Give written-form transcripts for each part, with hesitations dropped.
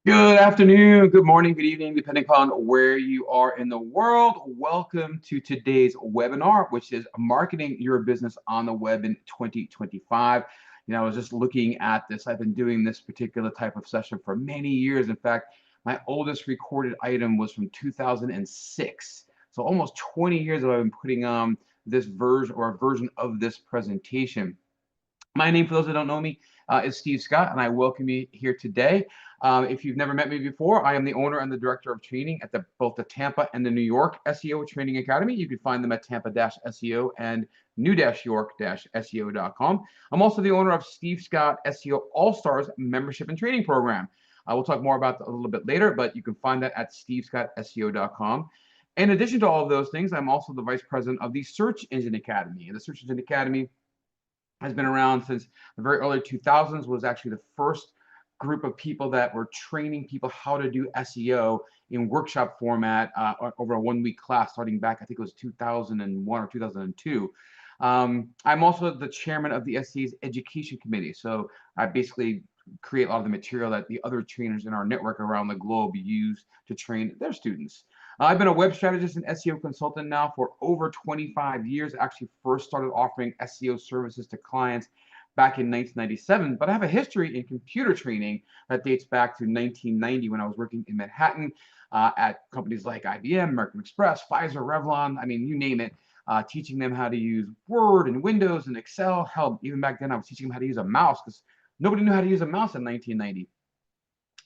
Good afternoon, good morning, good evening, depending upon where you are in the world. Welcome to today's webinar, which is Marketing Your Business on the Web in 2025. I was just looking at this. I've been doing this particular type of session for many years. In fact, my oldest recorded item was from 2006. So almost 20 years that I've been putting on this version or a version of this presentation. My name, for those that don't know me, is Steve Scott, and I welcome you here today. If you've never met me before, I am the owner and the director of training at both the Tampa and the New York SEO Training Academy. You can find them at Tampa-SEO and New-York-SEO.com. I'm also the owner of Steve Scott SEO All-Stars membership and training program. We'll talk more about that a little bit later, but you can find that at stevescottseo.com. In addition to all of those things, I'm also the vice president of the Search Engine Academy. And the Search Engine Academy has been around since the very early 2000s, was actually the first group of people that were training people how to do SEO in workshop format over a 1-week class starting back, I think it was 2001 or 2002. I'm also the chairman of the SEA's education committee. So I basically create a lot of the material that the other trainers in our network around the globe use to train their students. I've been a web strategist and SEO consultant now for over 25 years. I actually first started offering SEO services to clients back in 1997, but I have a history in computer training that dates back to 1990 when I was working in Manhattan at companies like IBM, American Express, Pfizer, Revlon, I mean, you name it, teaching them how to use Word and Windows and Excel. Hell, even back then I was teaching them how to use a mouse because nobody knew how to use a mouse in 1990.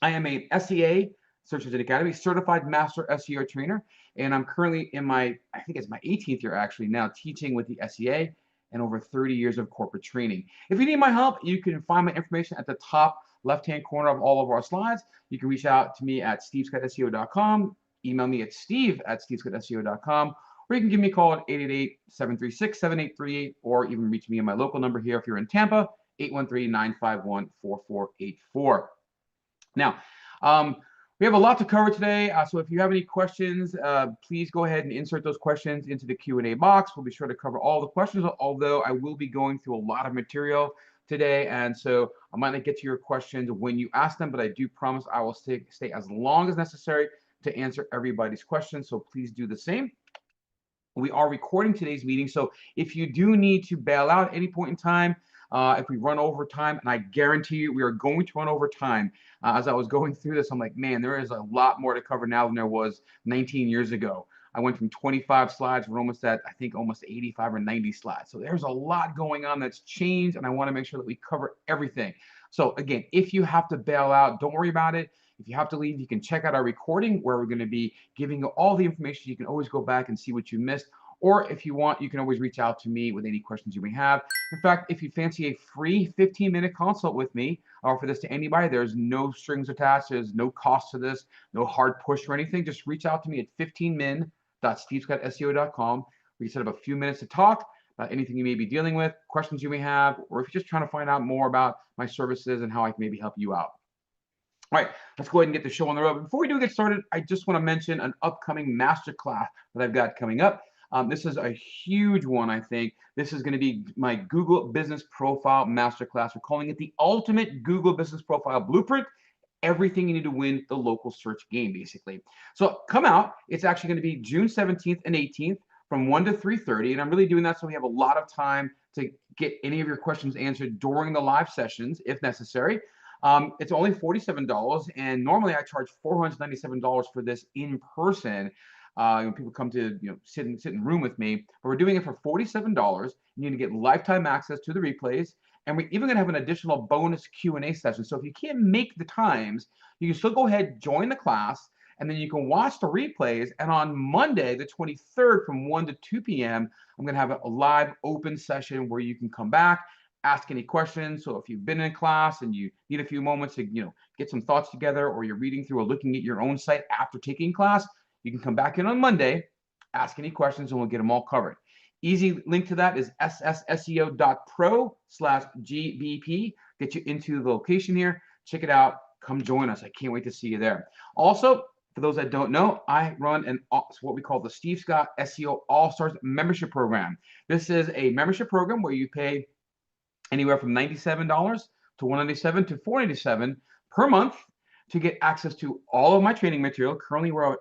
I am a SEA, Search Engine Academy, certified master SEO trainer, and I'm currently in I think it's my 18th year actually now, teaching with the SEA and over 30 years of corporate training. If you need my help, you can find my information at the top left-hand corner of all of our slides. You can reach out to me at stevescottseo.com, email me at steve@stevescottseo.com, or you can give me a call at 888-736-7838, or even reach me on my local number here if you're in Tampa, 813-951-4484. Now, we have a lot to cover today, so if you have any questions, please go ahead and insert those questions into the Q&A box. We'll be sure to cover all the questions, although I will be going through a lot of material today, and so I might not get to your questions when you ask them, but I do promise I will stay as long as necessary to answer everybody's questions, so please do the same. We are recording today's meeting, so if you do need to bail out at any point in time, if we run over time, and I guarantee you we are going to run over time. As I was going through this, I'm like, man, there is a lot more to cover now than there was 19 years ago. I went from 25 slides, we're almost at, I think, almost 85 or 90 slides. So there's a lot going on that's changed, and I want to make sure that we cover everything. So again, if you have to bail out, don't worry about it. If you have to leave, you can check out our recording where we're going to be giving you all the information. You can always go back and see what you missed. Or if you want, you can always reach out to me with any questions you may have. In fact, if you fancy a free 15-minute consult with me, I offer this to anybody. There's no strings attached. There's no cost to this, no hard push or anything. Just reach out to me at 15min.stevescottseo.com. We can set up a few minutes to talk about anything you may be dealing with, questions you may have, or if you're just trying to find out more about my services and how I can maybe help you out. All right, let's go ahead and get the show on the road. Before we do get started, I just want to mention an upcoming masterclass that I've got coming up. This is a huge one, I think. This is going to be my Google Business Profile Masterclass. We're calling it the Ultimate Google Business Profile Blueprint. Everything you need to win the local search game, basically. So come out. It's actually going to be June 17th and 18th from 1 to 3:30. And I'm really doing that so we have a lot of time to get any of your questions answered during the live sessions, if necessary. It's only $47, and normally I charge $497 for this in person. When people come to sit in room with me, but we're doing it for $47. You're gonna get lifetime access to the replays, and we're even gonna have an additional bonus Q&A session. So if you can't make the times, you can still go ahead, join the class, and then you can watch the replays. And on Monday, the 23rd, from 1 to 2 p.m., I'm gonna have a live open session where you can come back, ask any questions. So if you've been in class and you need a few moments to get some thoughts together, or you're reading through or looking at your own site after taking class, you can come back in on Monday, ask any questions, and we'll get them all covered. Easy link to that is ssseo.pro/GBP. Get you into the location here. Check it out. Come join us. I can't wait to see you there. Also, for those that don't know, I run what we call the Steve Scott SEO All-Stars membership program. This is a membership program where you pay anywhere from $97 to $197 to $497 per month. to get access to all of my training material. Currently, we're at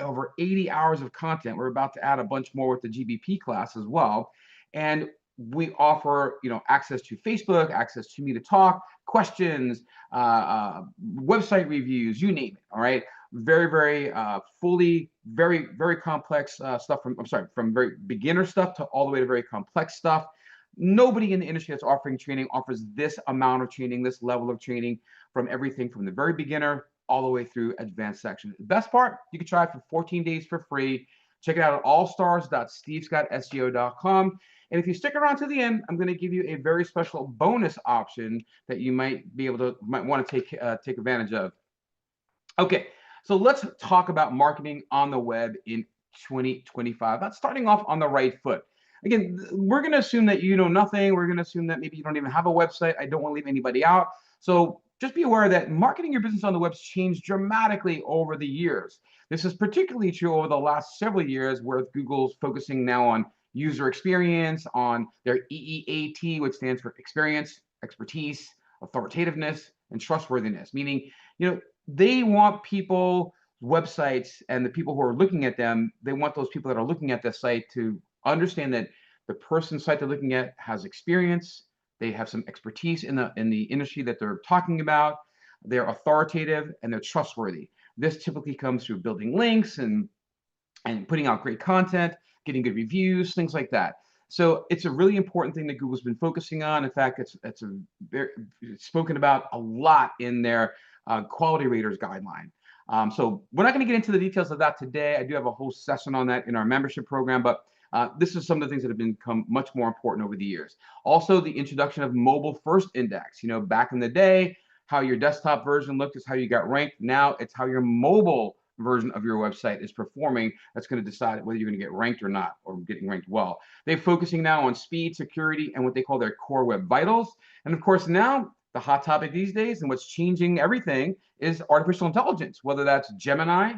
over 80 hours of content. We're about to add a bunch more with the GBP class as well. And we offer, access to Facebook, access to me to talk, questions, website reviews, you name it. All right. Very, very fully, very, very complex stuff from very beginner stuff to all the way to very complex stuff. Nobody in the industry that's offering training offers this amount of training, this level of training, from everything from the very beginner all the way through advanced section. The best part, you can try it for 14 days for free. Check it out at allstars.stevescottseo.com. And if you stick around to the end, I'm going to give you a very special bonus option that you might want to take advantage of. Okay, so let's talk about marketing on the web in 2025. That's starting off on the right foot. Again, we're going to assume that you know nothing. We're going to assume that maybe you don't even have a website. I don't want to leave anybody out. So just be aware that marketing your business on the web's changed dramatically over the years. This is particularly true over the last several years, where Google's focusing now on user experience, on their EEAT, which stands for experience, expertise, authoritativeness, and trustworthiness. Meaning, they want people, websites, and the people who are looking at them, they want those people that are looking at the site to understand that the person's site they're looking at has experience, they have some expertise in the industry that they're talking about, they're authoritative, and they're trustworthy. This typically comes through building links and putting out great content, getting good reviews, things like that. So it's a really important thing that Google's been focusing on. In fact, it's spoken about a lot in their quality raters guideline. So we're not going to get into the details of that today. I do have a whole session on that in our membership program, but this is some of the things that have become much more important over the years. Also, the introduction of mobile first index. Back in the day, how your desktop version looked is how you got ranked. Now it's how your mobile version of your website is performing that's going to decide whether you're going to get ranked or not, or getting ranked well. They're focusing now on speed, security, and what they call their core web vitals. And of course, now the hot topic these days and what's changing everything is artificial intelligence, whether that's Gemini,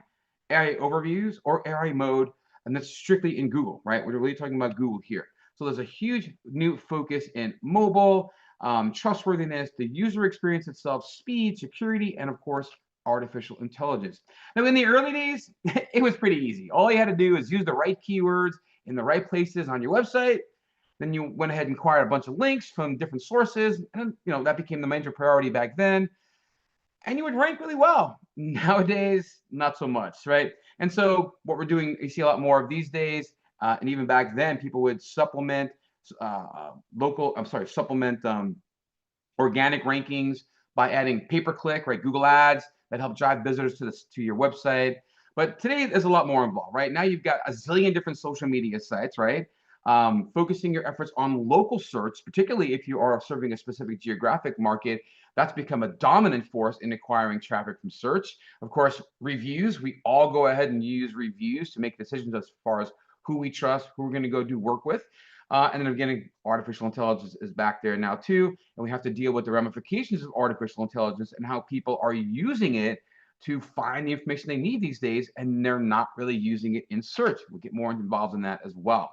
AI overviews, or AI mode. And that's strictly in Google, right? We're really talking about Google here. So there's a huge new focus in mobile, trustworthiness, the user experience itself, speed, security, and of course, artificial intelligence. Now, in the early days, it was pretty easy. All you had to do is use the right keywords in the right places on your website. Then you went ahead and acquired a bunch of links from different sources, and that became the major priority back then. And you would rank really well. Nowadays, not so much, right? And so what we're doing, you see a lot more of these days, and even back then, people would supplement organic rankings by adding pay-per-click, right? Google Ads that help drive visitors to your website. But today, there's a lot more involved, right? Now you've got a zillion different social media sites, right? Focusing your efforts on local search, particularly if you are serving a specific geographic market, that's become a dominant force in acquiring traffic from search. Of course, reviews, we all go ahead and use reviews to make decisions as far as who we trust, who we're going to go do work with. And then again, artificial intelligence is back there now too, and we have to deal with the ramifications of artificial intelligence and how people are using it to find the information they need these days, and they're not really using it in search. We'll get more involved in that as well.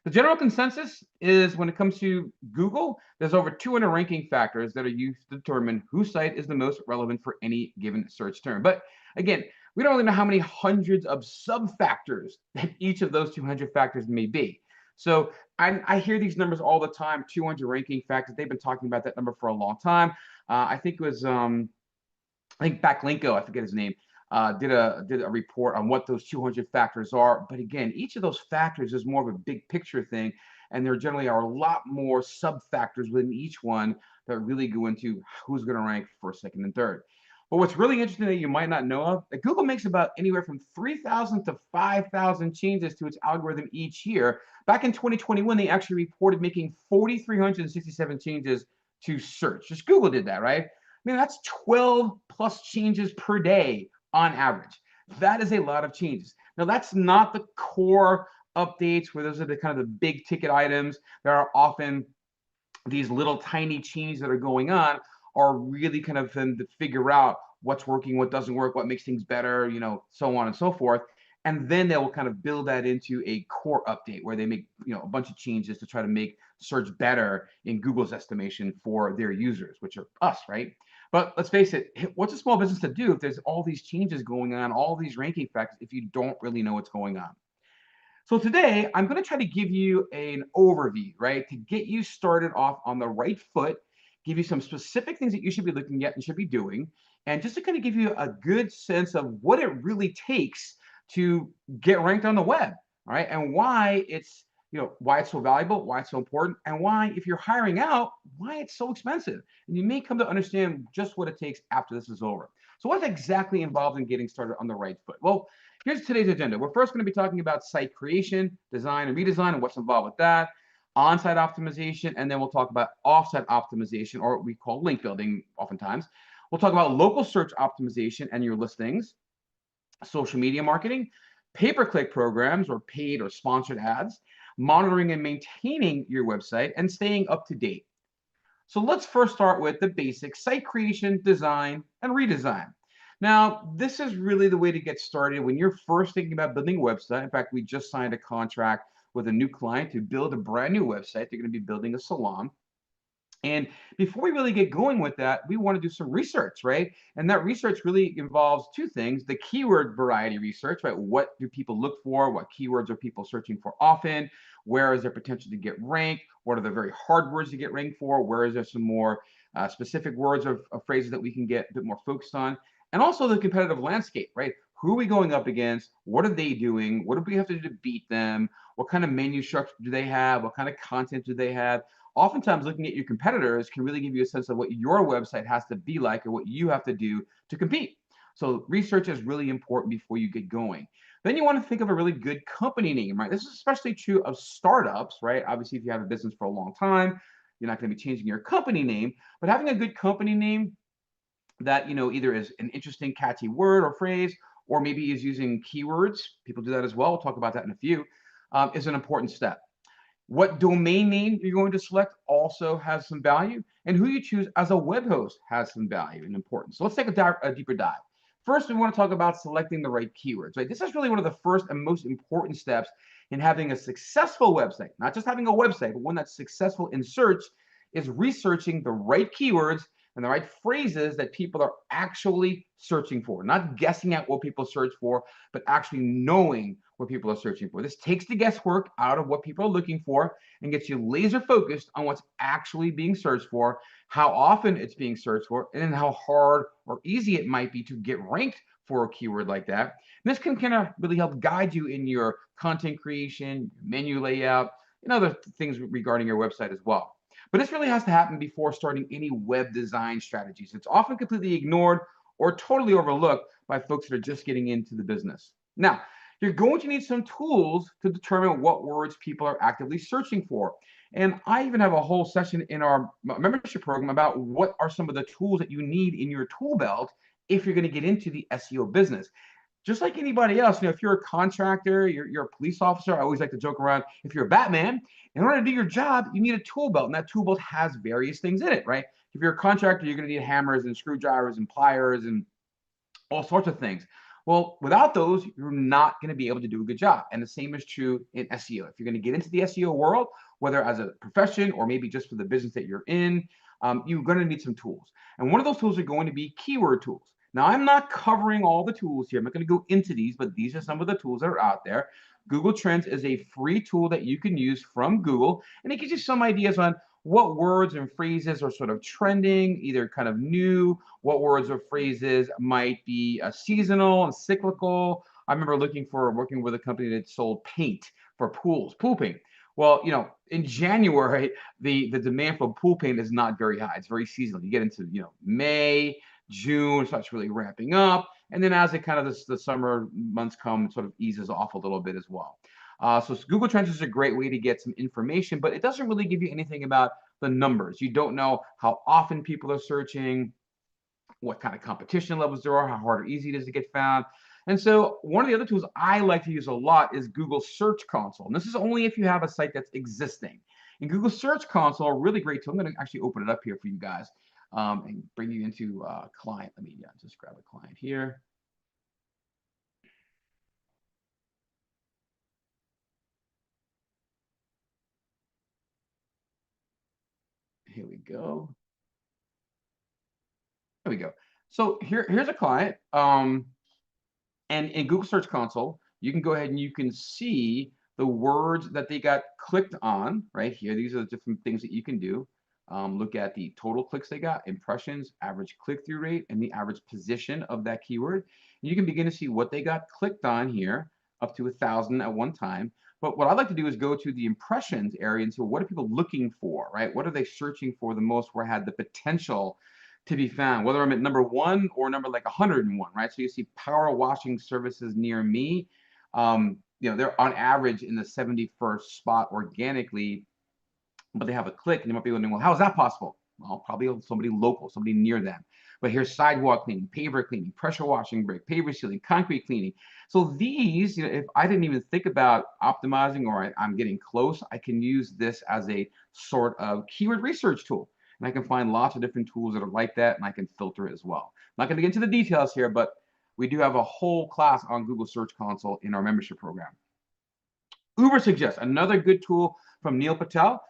The general consensus is when it comes to Google, there's over 200 ranking factors that are used to determine whose site is the most relevant for any given search term. But again, we don't really know how many hundreds of sub-factors that each of those 200 factors may be. So I hear these numbers all the time, 200 ranking factors. They've been talking about that number for a long time. I think it was, I think Backlinko, I forget his name, did a report on what those 200 factors are. But again, each of those factors is more of a big picture thing, and there generally are a lot more sub-factors within each one that really go into who's going to rank first, second, and third. But what's really interesting that you might not know of, that Google makes about anywhere from 3,000 to 5,000 changes to its algorithm each year. Back in 2021, they actually reported making 4,367 changes to search. Just Google did that, right? I mean, that's 12 plus changes per day on average. That is a lot of changes. Now, that's not the core updates where those are the kind of the big ticket items. There are often these little tiny changes that are going on, are really kind of them to figure out what's working, what doesn't work, what makes things better, so on and so forth. And then they will kind of build that into a core update where they make a bunch of changes to try to make search better in Google's estimation for their users, which are us, right? But let's face it, what's a small business to do if there's all these changes going on, all these ranking factors, if you don't really know what's going on? So today, I'm going to try to give you an overview, right, to get you started off on the right foot, give you some specific things that you should be looking at and should be doing, and just to kind of give you a good sense of what it really takes to get ranked on the web, all right, and why it's why it's so valuable, why it's so important, and why if you're hiring out, why it's so expensive. And you may come to understand just what it takes after this is over. So what's exactly involved in getting started on the right foot? Well, here's today's agenda. We're first going to be talking about site creation, design, and redesign, and what's involved with that, on-site optimization, and then we'll talk about off-site optimization, or what we call link building oftentimes. We'll talk about local search optimization and your listings, social media marketing, pay-per-click programs or paid or sponsored ads, monitoring and maintaining your website, and staying up to date. So let's first start with the basic site creation, design, and redesign. Now, this is really the way to get started when you're first thinking about building a website. In fact, we just signed a contract with a new client to build a brand new website. They're going to be building a salon. And before we really get going with that, we want to do some research, right? And that research really involves two things: the keyword variety research, right? What do people look for? What keywords are people searching for often? Where is there potential to get ranked? What are the very hard words to get ranked for? Where is there some more specific words of phrases that we can get a bit more focused on? And also the competitive landscape, right? Who are we going up against? What are they doing? What do we have to do to beat them? What kind of menu structure do they have? What kind of content do they have? Oftentimes looking at your competitors can really give you a sense of what your website has to be like or what you have to do to compete. So research is really important before you get going. Then you want to think of a really good company name, right? This is especially true of startups, right? Obviously, if you have a business for a long time, you're not going to be changing your company name, but having a good company name that either is an interesting catchy word or phrase, or maybe is using keywords, people do that as well, we'll talk about that in a few, is an important step. What domain name you're going to select also has some value, and who you choose as a web host has some value and importance. So let's take a deeper dive. First, we want to talk about selecting the right keywords, right? This is really one of the first and most important steps in having a successful website. Not just having a website, but one that's successful in search, is researching the right keywords and the right phrases that people are actually searching for. Not guessing at what people search for, but actually knowing what people are searching for. This takes the guesswork out of what people are looking for and gets you laser focused on what's actually being searched for, how often it's being searched for, and then how hard or easy it might be to get ranked for a keyword like that. And this can kind of really help guide you in your content creation, menu layout, and other things regarding your website as well. But this really has to happen before starting any web design strategies. It's often completely ignored or totally overlooked by folks that are just getting into the business. Now, you're going to need some tools to determine what words people are actively searching for. And I even have a whole session in our membership program about what are some of the tools that you need in your tool belt if you're going to get into the SEO business. Just like anybody else, if you're a contractor, you're a police officer, I always like to joke around, if you're a Batman, in order to do your job, you need a tool belt, and that tool belt has various things in it, right? If you're a contractor, you're going to need hammers and screwdrivers and pliers and all sorts of things. Well, without those, you're not going to be able to do a good job. And the same is true in SEO. If you're going to get into the SEO world, whether as a profession or maybe just for the business that you're in, you're going to need some tools. And one of those tools are going to be keyword tools. Now, I'm not covering all the tools here. I'm not going to go into these, but these are some of the tools that are out there. Google Trends is a free tool that you can use from Google, and it gives you some ideas on what words and phrases are sort of trending, either kind of new, what words or phrases might be seasonal and cyclical. I remember working with a company that sold paint for pools, pool paint. Well, in January, the demand for pool paint is not very high. It's very seasonal. You get into, May, June, starts really ramping up. And then as it kind of the summer months come, it sort of eases off a little bit as well. So Google Trends is a great way to get some information, but it doesn't really give you anything about the numbers. You don't know how often people are searching, what kind of competition levels there are, how hard or easy it is to get found. And so one of the other tools I like to use a lot is Google Search Console. And this is only if you have a site that's existing. And Google Search Console, a really great tool. I'm going to actually open it up here for you guys and bring you into client. Let me just grab a client here. Here we go. There we go. So here's a client. And in Google Search Console, you can go ahead and you can see the words that they got clicked on right here. These are the different things that you can do. Look at the total clicks they got, impressions, average click-through rate, and the average position of that keyword. And you can begin to see what they got clicked on here, up to 1,000 at one time. But what I'd like to do is go to the impressions area and see what are people looking for, right? What are they searching for the most where had the potential to be found, whether I'm at number one or number like 101, right? So you see power washing services near me. They're on average in the 71st spot organically, but they have a click, and you might be wondering, well, how is that possible? Well, probably somebody local, somebody near them. But here's sidewalk cleaning, paver cleaning, pressure washing brick, paver sealing, concrete cleaning. So these, if I didn't even think about optimizing or I'm getting close, I can use this as a sort of keyword research tool. And I can find lots of different tools that are like that, and I can filter it as well. I'm not going to get into the details here, but we do have a whole class on Google Search Console in our membership program. Uber Suggest, another good tool from Neil Patel.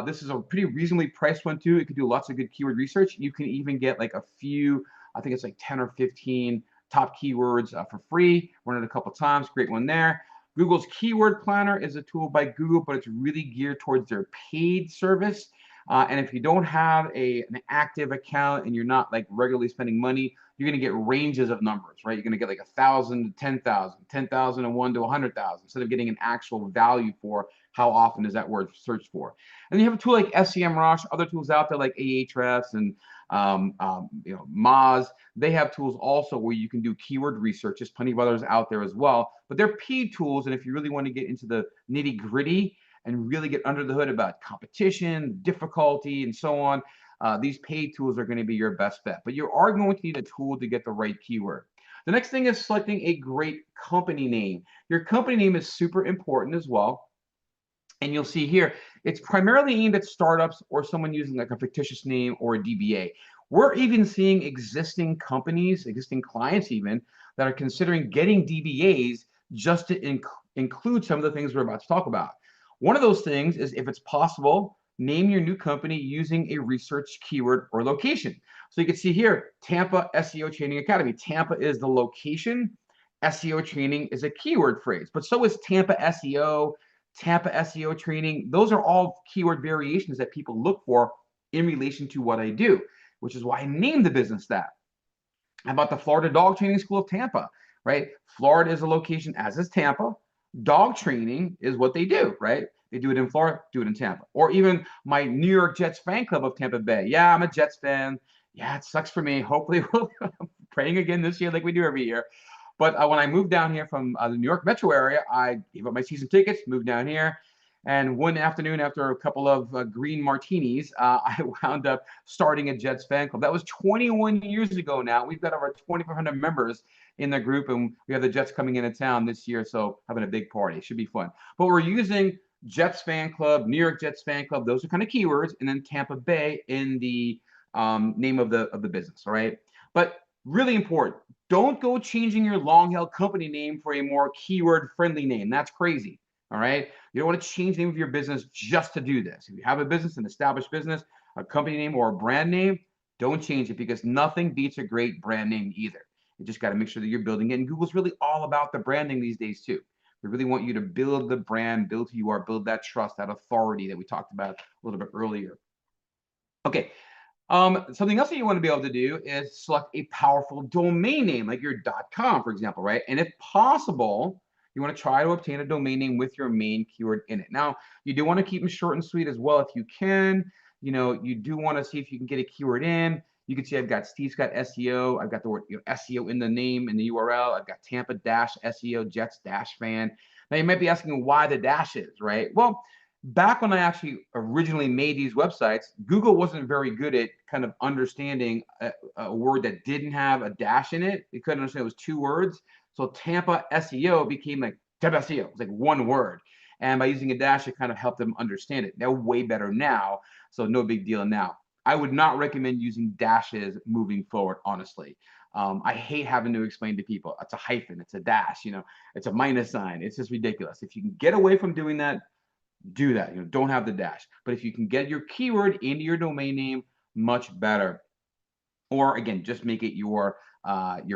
This is a pretty reasonably priced one too. It can do lots of good keyword research. You can even get like a few, I think it's like 10 or 15 top keywords for free. Run it a couple times, great one there. Google's Keyword Planner is a tool by Google, but it's really geared towards their paid service. And if you don't have an active account and you're not like regularly spending money, you're going to get ranges of numbers, right? You're going to get like 1,000 to 10,000, 10,001 to 100,000, instead of getting an actual value for how often is that word searched for. And you have a tool like SEMrush, other tools out there like Ahrefs and Moz. They have tools also where you can do keyword research. There's plenty of others out there as well, but they're paid tools. And if you really want to get into the nitty gritty and really get under the hood about competition, difficulty, and so on, these paid tools are going to be your best bet. But you are going to need a tool to get the right keyword. The next thing is selecting a great company name. Your company name is super important as well. And you'll see here, it's primarily aimed at startups or someone using like a fictitious name or a DBA. We're even seeing existing companies, existing clients even, that are considering getting DBAs just to include some of the things we're about to talk about. One of those things is, if it's possible, name your new company using a research keyword or location. So you can see here, Tampa SEO Training Academy. Tampa is the location. SEO training is a keyword phrase, but so is Tampa SEO, Tampa SEO training. Those are all keyword variations that people look for in relation to what I do, which is why I named the business that. How about the Florida Dog Training School of Tampa, right? Florida is a location, as is Tampa. Dog training is what they do, right? They do it in Florida, do it in Tampa. Or even my New York Jets fan club of Tampa Bay. Yeah, I'm a Jets fan. Yeah, it sucks for me. Hopefully we'll praying again this year like we do every year. But when I moved down here from the New York metro area, I gave up my season tickets, moved down here. And one afternoon, after a couple of green martinis, I wound up starting a Jets fan club. That was 21 years ago now. We've got over 2,500 members in the group, and we have the Jets coming into town this year, so having a big party. It should be fun. But we're using Jets fan club, New York Jets fan club. Those are kind of keywords, and then Tampa Bay in the name of the business. All right, but really important. Don't go changing your long-held company name for a more keyword-friendly name. That's crazy. All right. You don't want to change the name of your business just to do this. If you have a business, an established business, a company name or a brand name, don't change it, because nothing beats a great brand name either. You just got to make sure that you're building it. And Google's really all about the branding these days too. They really want you to build the brand, build who you are, build that trust, that authority that we talked about a little bit earlier. Okay. Something else that you want to be able to do is select a powerful domain name, like your .com, for example, right? And if possible, you want to try to obtain a domain name with your main keyword in it. Now, you do want to keep them short and sweet as well if you can. You do want to see if you can get a keyword in. You can see I've got Steve Scott SEO. I've got the word SEO in the name, in the URL. I've got Tampa-SEO Jets-fan. Now, you might be asking why the dashes, right? Well, back when I actually originally made these websites, Google wasn't very good at kind of understanding a word that didn't have a dash in it. It couldn't understand it was two words. So Tampa SEO became like Tampa SEO. It's like one word. And by using a dash, it kind of helped them understand it. They're way better now. So no big deal now. I would not recommend using dashes moving forward, honestly. I hate having to explain to people, it's a hyphen, it's a dash, it's a minus sign. It's just ridiculous. If you can get away from doing that, do that. Don't have the dash. But if you can get your keyword into your domain name, much better. or again, just make it your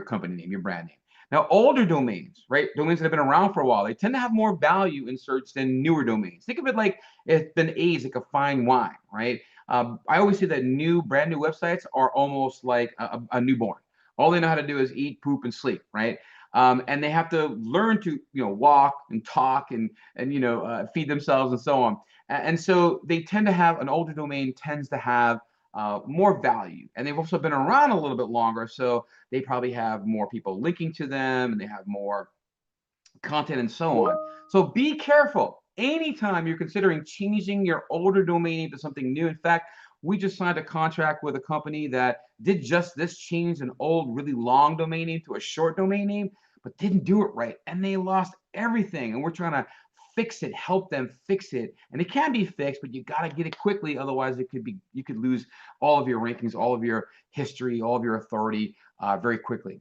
company name, your brand name. Now, older domains, right? Domains that have been around for a while, they tend to have more value in search than newer domains. Think of it like it's been aged like a fine wine, right? I always say that brand new websites are almost like a newborn. All they know how to do is eat, poop, and sleep, right? And they have to learn to, walk and talk and feed themselves and so on. And so they tend to have an older domain tends to have more value, and they've also been around a little bit longer, so they probably have more people linking to them, and they have more content and so on. So be careful anytime you're considering changing your older domain name to something new. In fact, we just signed a contract with a company that did just this, change an old, really long domain name to a short domain name, but didn't do it right. And they lost everything. And we're trying to fix it, help them fix it. And it can be fixed, but you got to get it quickly. Otherwise, you could lose all of your rankings, all of your history, all of your authority very quickly.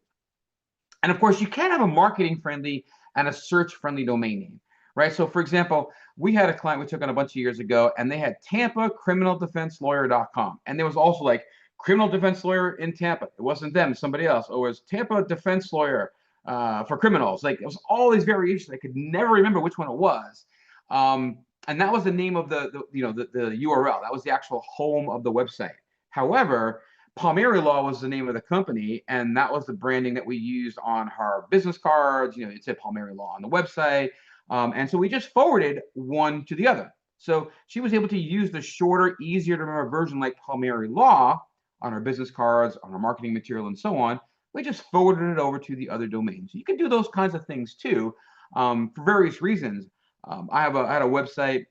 And of course, you can have a marketing friendly and a search friendly domain name, right? So, for example, we had a client we took on a bunch of years ago, and they had TampaCriminalDefenseLawyer.com. And there was also like criminal defense lawyer in Tampa. It wasn't them, somebody else. Or it was Tampa Defense Lawyer for criminals. Like, it was all these variations. I could never remember which one it was. And that was the name of the URL. That was the actual home of the website. However, Palmieri Law was the name of the company, and that was the branding that we used on her business cards. It said Palmieri Law on the website. And so we just forwarded one to the other. So she was able to use the shorter, easier to remember version like Palmieri Law on her business cards, on her marketing material, and so on. We just forwarded it over to the other domain. So you can do those kinds of things too, for various reasons. I had a website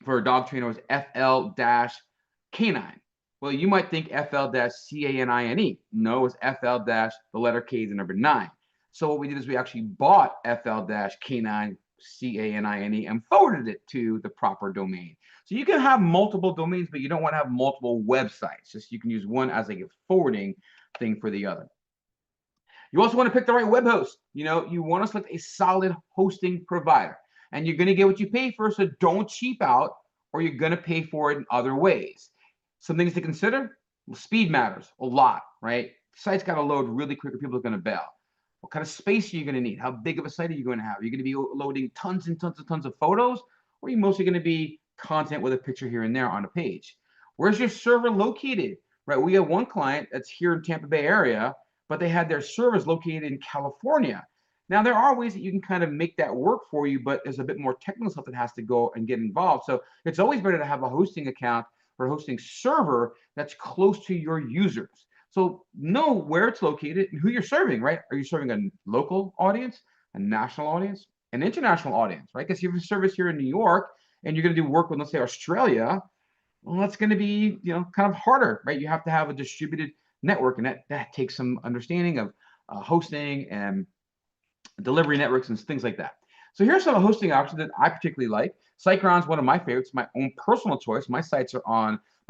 for a dog trainer, was FL-Canine. Well, you might think FL-CANINE. No, it's FL- the letter K, the number 9. So what we did is we actually bought FL-Canine, CANINE, and forwarded it to the proper domain. So you can have multiple domains, but you don't want to have multiple websites. Just you can use one as a forwarding thing for the other. You also want to pick the right web host. You want to select a solid hosting provider, and you're going to get what you pay for. So don't cheap out, or you're going to pay for it in other ways. Some things to consider: well, speed matters a lot, right? Site's got to load really quick, or people are going to bail. What kind of space are you going to need? How big of a site are you going to have? Are you going to be loading tons and tons and tons of photos, or are you mostly going to be content with a picture here and there on a page? Where's your server located? Right? We have one client that's here in Tampa Bay area, but they had their servers located in California. Now, there are ways that you can kind of make that work for you, but there's a bit more technical stuff that has to go and get involved. So it's always better to have a hosting account or a hosting server that's close to your users. So know where it's located and who you're serving, right? Are you serving a local audience, a national audience, an international audience, right? Because you have a service here in New York and you're going to do work with, let's say, Australia. Well, that's going to be, kind of harder, right? You have to have a distributed network, and that takes some understanding of hosting and delivery networks and things like that. So here's some hosting options that I particularly like. SiteGround is one of my favorites, my own personal choice. My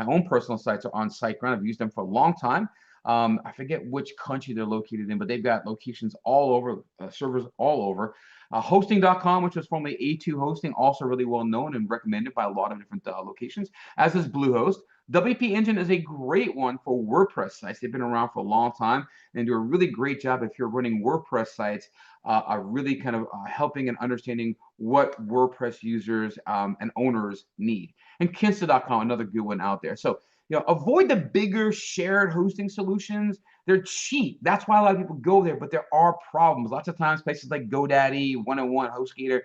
own personal sites are on SiteGround. I've used them for a long time. I forget which country they're located in, but they've got locations all over, servers all over. Hosting.com, which was formerly A2 Hosting, also really well known and recommended by a lot of different locations, as is Bluehost. WP Engine is a great one for WordPress sites. They've been around for a long time and do a really great job if you're running WordPress sites, are really kind of helping and understanding what WordPress users and owners need. And Kinsta.com, another good one out there. So, avoid the bigger shared hosting solutions. They're cheap. That's why a lot of people go there, but there are problems. Lots of times places like GoDaddy, 101, HostGator,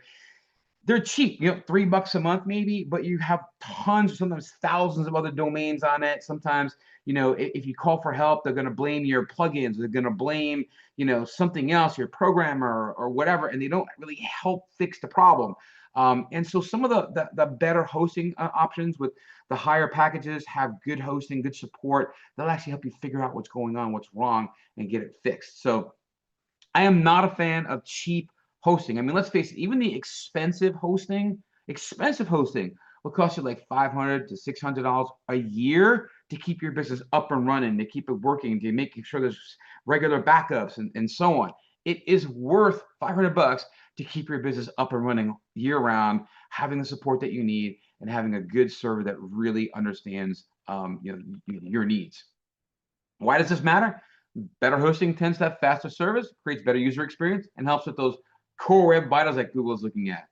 they're cheap, $3 a month maybe, but you have tons, sometimes thousands of other domains on it. Sometimes, if you call for help, they're going to blame your plugins. They're going to blame, something else, your programmer or whatever, and they don't really help fix the problem. And so some of the better hosting options with the higher packages have good hosting, good support. They'll actually help you figure out what's going on, what's wrong, and get it fixed. So I am not a fan of cheap hosting. I mean, let's face it, even the expensive hosting will cost you like $500 to $600 a year to keep your business up and running, to keep it working, to make sure there's regular backups and so on. It is worth $500 to keep your business up and running year round, having the support that you need, and having a good server that really understands your needs. Why does this matter? Better hosting tends to have faster service, creates better user experience, and helps with those core web vitals that Google is looking at.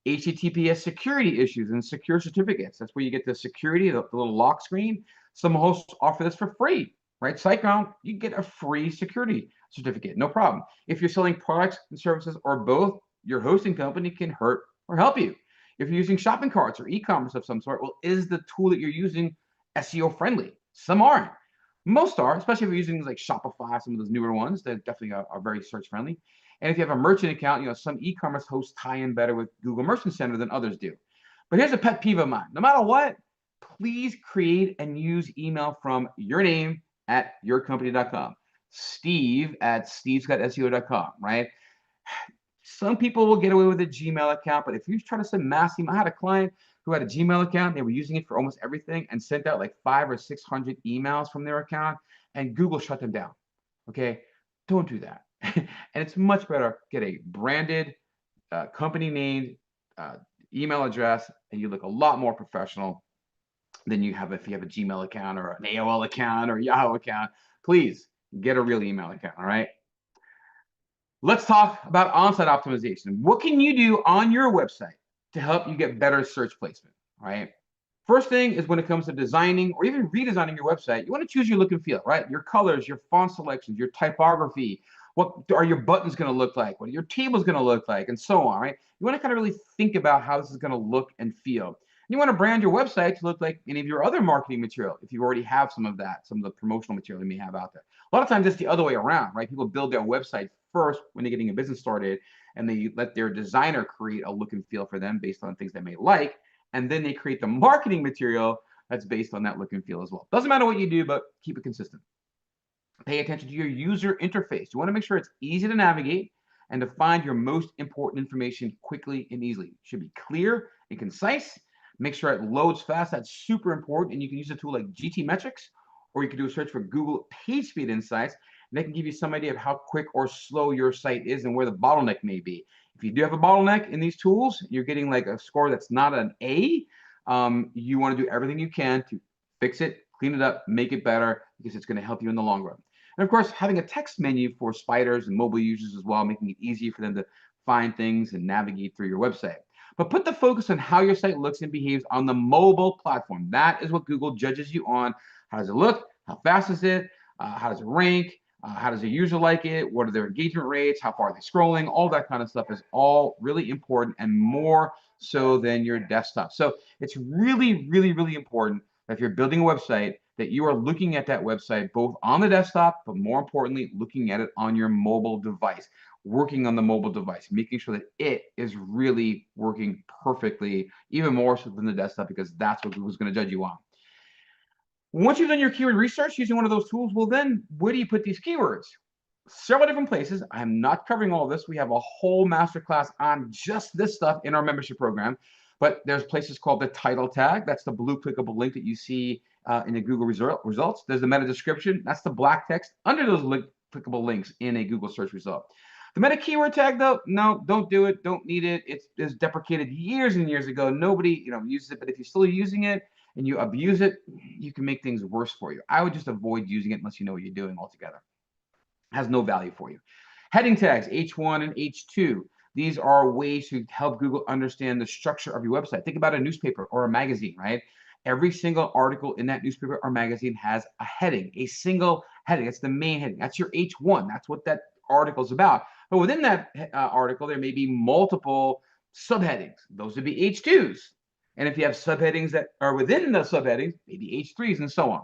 HTTPS security issues and secure certificates. That's where you get the security, the little lock screen. Some hosts offer this for free, right? SiteGround, you get a free security certificate, no problem. If you're selling products and services or both, your hosting company can hurt or help you. If you're using shopping carts or e-commerce of some sort, well, is the tool that you're using SEO friendly? Some aren't. Most are, especially if you're using things like Shopify, some of those newer ones that definitely are very search friendly. And if you have a merchant account, some e-commerce hosts tie in better with Google Merchant Center than others do. But here's a pet peeve of mine. No matter what, please create and use email from your name at yourcompany.com. Steve at stevesgotseo.com, right? Some people will get away with a Gmail account, but if you try to send mass email, I had a client who had a Gmail account. They were using it for almost everything and sent out like 500 or 600 emails from their account, and Google shut them down. Okay, don't do that. And it's much better get a branded, company named email address, and you look a lot more professional than you have if you have a Gmail account or an AOL account or a Yahoo account. Please get a real email account. All right. Let's talk about on-site optimization. What can you do on your website to help you get better search placement? All right. First thing is when it comes to designing or even redesigning your website, you want to choose your look and feel, right? Your colors, your font selections, your typography. What are your buttons going to look like? What are your tables going to look like? And so on, right? You want to kind of really think about how this is going to look and feel. And you want to brand your website to look like any of your other marketing material if you already have some of that, some of the promotional material you may have out there. A lot of times it's the other way around, right? People build their website first when they're getting a business started, and they let their designer create a look and feel for them based on things they may like, and then they create the marketing material that's based on that look and feel as well. Doesn't matter what you do, but keep it consistent. Pay attention to your user interface. You want to make sure it's easy to navigate and to find your most important information quickly and easily. It should be clear and concise. Make sure it loads fast. That's super important. And you can use a tool like GTmetrix, or you can do a search for Google PageSpeed Insights, and they can give you some idea of how quick or slow your site is and where the bottleneck may be. If you do have a bottleneck in these tools, you're getting like a score that's not an A. You want to do everything you can to fix it, clean it up, make it better, because it's going to help you in the long run. And of course, having a text menu for spiders and mobile users as well, making it easier for them to find things and navigate through your website. But put the focus on how your site looks and behaves on the mobile platform. That is what Google judges you on. How does it look? How fast is it? How does it rank? How does the user like it? What are their engagement rates? How far are they scrolling? All that kind of stuff is all really important, and more so than your desktop. So it's really, really, really important that if you're building a website, that you are looking at that website both on the desktop, but more importantly, looking at it on your mobile device, working on the mobile device, making sure that it is really working perfectly, even more so than the desktop, because that's what Google's going to judge you on. Once you've done your keyword research using one of those tools, well, then where do you put these keywords? Several different places. I'm not covering all of this. We have a whole masterclass on just this stuff in our membership program. But there's places called the title tag. That's the blue clickable link that you see in the Google results. There's the meta description. That's the black text under those clickable links in a Google search result. The meta keyword tag, though, no, don't do it. Don't need it. It's deprecated years and years ago. Nobody, uses it. But if you're still using it and you abuse it, you can make things worse for you. I would just avoid using it unless you know what you're doing altogether. It has no value for you. Heading tags, H1 and H2. These are ways to help Google understand the structure of your website. Think about a newspaper or a magazine, right? Every single article in that newspaper or magazine has a heading, a single heading. That's the main heading. That's your H1. That's what that article is about. But within that article, there may be multiple subheadings. Those would be H2s. And if you have subheadings that are within the subheadings, maybe H3s and so on.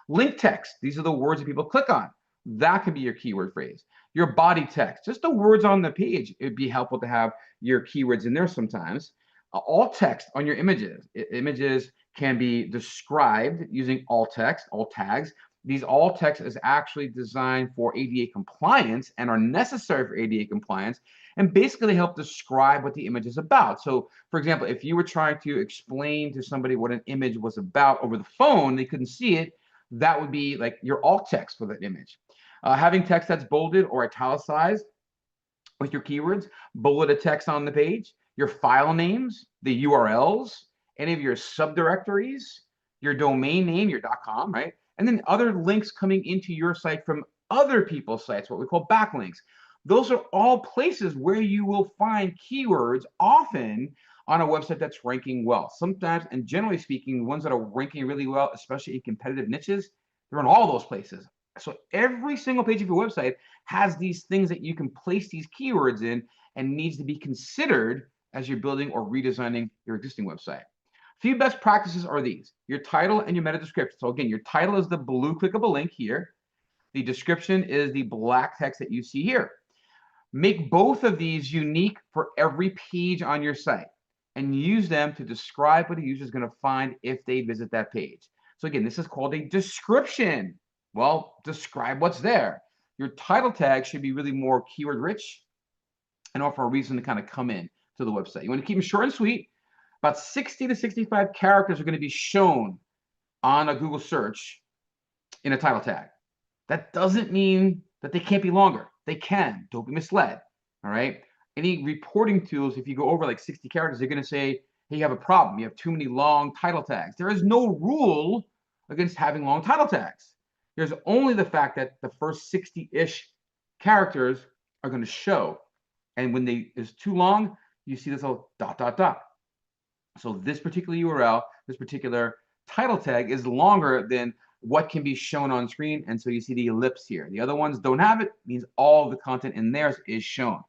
Link text. These are the words that people click on. That could be your keyword phrase. Your body text, just the words on the page. It'd be helpful to have your keywords in there sometimes. Alt text on your images. Images can be described using alt text, alt tags. These alt text is actually designed for ADA compliance and are necessary for ADA compliance, and basically help describe what the image is about. So, for example, if you were trying to explain to somebody what an image was about over the phone, they couldn't see it, that would be like your alt text for that image. Having text that's bolded or italicized with your keywords, bulleted text on the page, your file names, the URLs, any of your subdirectories, your domain name, your .com, right? and then other links coming into your site from other people's sites, what we call backlinks. Those are all places where you will find keywords often on a website that's ranking well. Sometimes, and generally speaking, ones that are ranking really well, especially in competitive niches, they're in all those places. So every single page of your website has these things that you can place these keywords in and needs to be considered as you're building or redesigning your existing website. A few best practices are these: your title and your meta description. So again, your title is the blue clickable link here. The description is the black text that you see here. Make both of these unique for every page on your site and use them to describe what a user is going to find if they visit that page. So again, this is called a description. Well, describe what's there. Your title tag should be really more keyword rich and offer a reason to kind of come in to the website. You want to keep them short and sweet. About 60 to 65 characters are going to be shown on a Google search in a title tag. That doesn't mean that they can't be longer. They can. Don't be misled. All right. Any reporting tools, if you go over like 60 characters, they're going to say, hey, you have a problem. You have too many long title tags. There is no rule against having long title tags. There's only the fact that the first 60-ish characters are going to show. And when it's too long, you see this little ... So this particular URL, this particular title tag is longer than what can be shown on screen, and so you see the ellipse here. The other ones don't have it, means all the content in theirs is shown.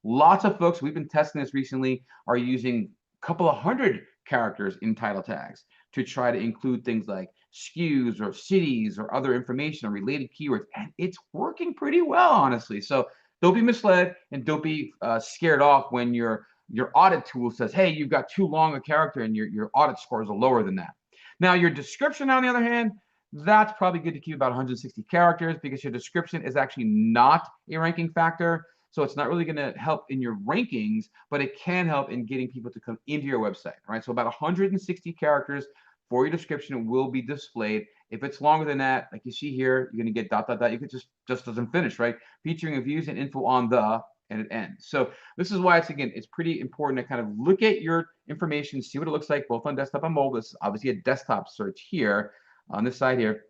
Lots of folks, we've been testing this recently, are using a couple of hundred characters in title tags to try to include things like SKUs or cities or other information or related keywords, and it's working pretty well, honestly. So don't be misled and don't be scared off when your audit tool says, hey, you've got too long a character and your audit scores are lower than that. Now, your description, on the other hand, that's probably good to keep about 160 characters because your description is actually not a ranking factor. So it's not really going to help in your rankings, but it can help in getting people to come into your website, right? So about 160 characters for your description will be displayed. If it's longer than that, like you see here, you're going to get ... You could just doesn't finish, right? Featuring reviews and info on the, and it ends. So this is why it's pretty important to kind of look at your information, see what it looks like both on desktop and mobile. This is obviously a desktop search here on this side here.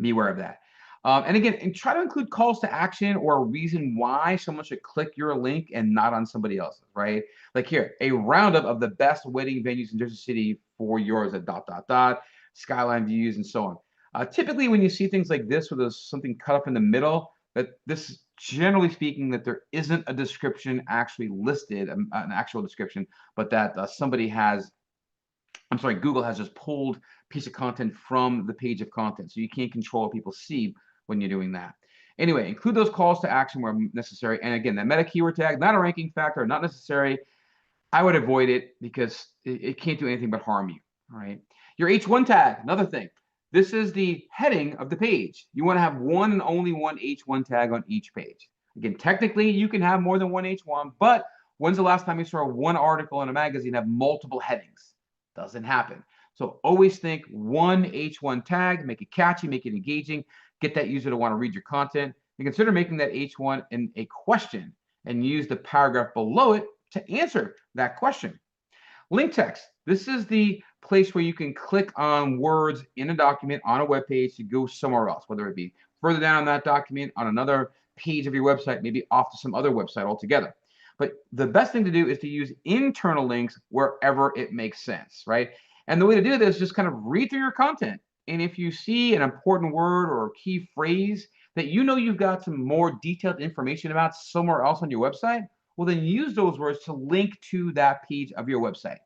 Be aware of that. And again, and try to include calls to action or a reason why someone should click your link and not on somebody else's, right? Like here, a roundup of the best wedding venues in Jersey City for yours at ... skyline views and so on. Typically, when you see things like this where there's something cut up in the middle, that this, generally speaking, that there isn't a description actually listed, an actual description, but that Google has just pulled a piece of content from the page of content. So you can't control what people see when you're doing that. Anyway, include those calls to action where necessary. And again, that meta keyword tag, not a ranking factor, not necessary. I would avoid it because it can't do anything but harm you. All right. Your H1 tag, another thing. This is the heading of the page. You want to have one and only one H1 tag on each page. Again, technically, you can have more than one H1, but when's the last time you saw one article in a magazine have multiple headings? Doesn't happen. So always think one H1 tag, make it catchy, make it engaging, get that user to want to read your content, and consider making that H1 in a question and use the paragraph below it to answer that question. Link text. This is the place where you can click on words in a document on a web page to go somewhere else, whether it be further down on that document, on another page of your website, maybe off to some other website altogether. But the best thing to do is to use internal links wherever it makes sense, right? And the way to do this is just kind of read through your content. And if you see an important word or a key phrase that you know you've got some more detailed information about somewhere else on your website, well, then use those words to link to that page of your website.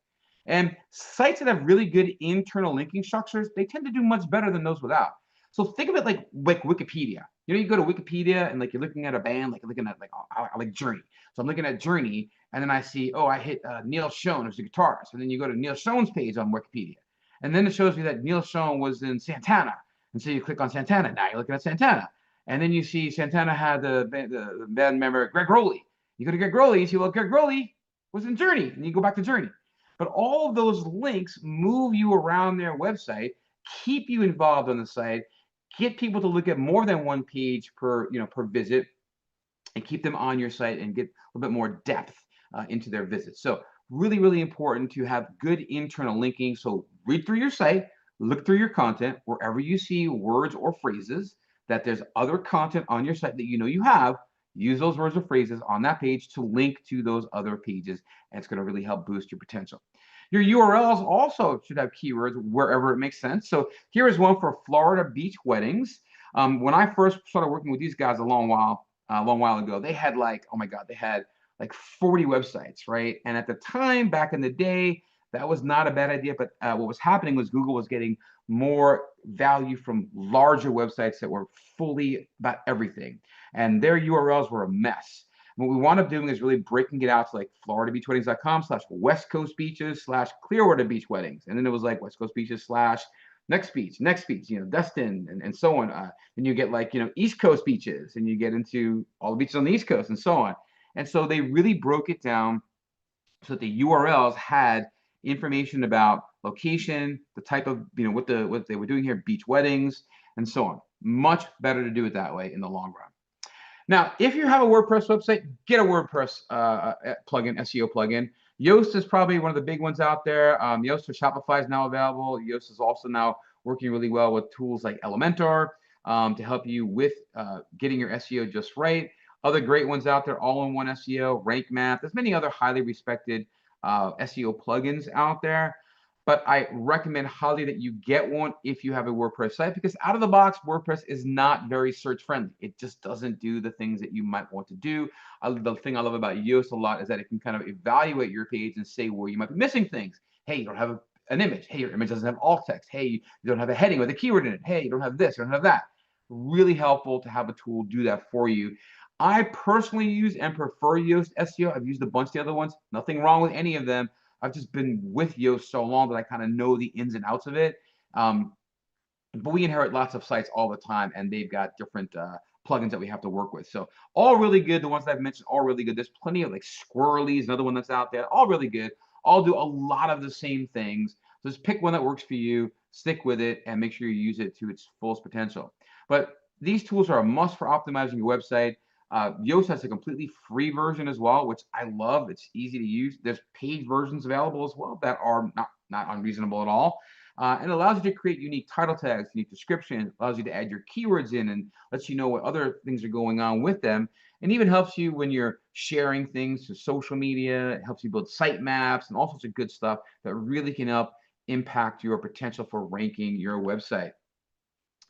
And sites that have really good internal linking structures, they tend to do much better than those without. So think of it like Wikipedia. You know, you go to Wikipedia and like you're looking at a band, like you're looking at I like Journey. So I'm looking at Journey, and then I see, oh, I hit Neil Schon as a guitarist. And then you go to Neil Schon's page on Wikipedia. And then it shows you that Neil Schon was in Santana. And so you click on Santana. Now you're looking at Santana. And then you see Santana had the band member Greg Rowley. You go to Greg Rowley, you see, well, Greg Rowley was in Journey. And you go back to Journey. But all of those links move you around their website, keep you involved on the site, get people to look at more than one page per visit, and keep them on your site and get a little bit more depth into their visits. So really, really important to have good internal linking. So read through your site, look through your content wherever you see words or phrases that there's other content on your site that you know you have. Use those words or phrases on that page to link to those other pages, and it's going to really help boost your potential. Your URLs also should have keywords wherever it makes sense. So here is one for Florida beach weddings. When I first started working with these guys a long while ago, they had like, oh my God, they had like 40 websites, right? And at the time, back in the day, that was not a bad idea. But what was happening was Google was getting more value from larger websites that were fully about everything, and their URLs were a mess. What we wound up doing is really breaking it out to like floridabeachweddings.com/West Coast Beaches/Clearwater Beach Weddings. And then it was like West Coast Beaches/ next beach, Destin, and so on. Then you get like, East Coast beaches, and you get into all the beaches on the East Coast and so on. And so they really broke it down so that the URLs had information about location, the type of, what they were doing here, beach weddings, and so on. Much better to do it that way in the long run. Now, if you have a WordPress website, get a WordPress plugin, SEO plugin. Yoast is probably one of the big ones out there. Yoast for Shopify is now available. Yoast is also now working really well with tools like Elementor to help you with getting your SEO just right. Other great ones out there, all-in-one SEO, Rank Math. There's many other highly respected SEO plugins out there. But I recommend highly that you get one if you have a WordPress site, because out of the box, WordPress is not very search friendly. It just doesn't do the things that you might want to do. The thing I love about Yoast a lot is that it can kind of evaluate your page and say where you might be missing things. Hey, you don't have an image. Hey, your image doesn't have alt text. Hey, you don't have a heading with a keyword in it. Hey, you don't have this, you don't have that. Really helpful to have a tool do that for you. I personally use and prefer Yoast SEO. I've used a bunch of the other ones. Nothing wrong with any of them. I've just been with Yoast so long that I kind of know the ins and outs of it. But we inherit lots of sites all the time, and they've got different plugins that we have to work with. So all really good. The ones that I've mentioned, all really good. There's plenty of like Squirrely's, another one that's out there. All really good. All do a lot of the same things. So just pick one that works for you, stick with it, and make sure you use it to its fullest potential. But these tools are a must for optimizing your website. Yoast has a completely free version as well, which I love. It's easy to use. There's paid versions available as well that are not unreasonable at all. And allows you to create unique title tags, unique descriptions, allows you to add your keywords in, and lets you know what other things are going on with them. And even helps you when you're sharing things to social media. It helps you build site maps and all sorts of good stuff that really can help impact your potential for ranking your website.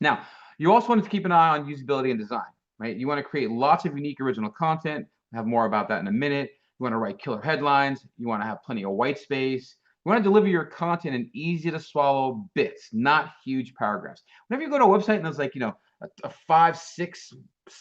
Now, you also want to keep an eye on usability and design. Right? You want to create lots of unique original content. We'll have more about that in a minute. You want to write killer headlines. You want to have plenty of white space. You want to deliver your content in easy to swallow bits, not huge paragraphs. Whenever you go to a website and there's like, a 5-6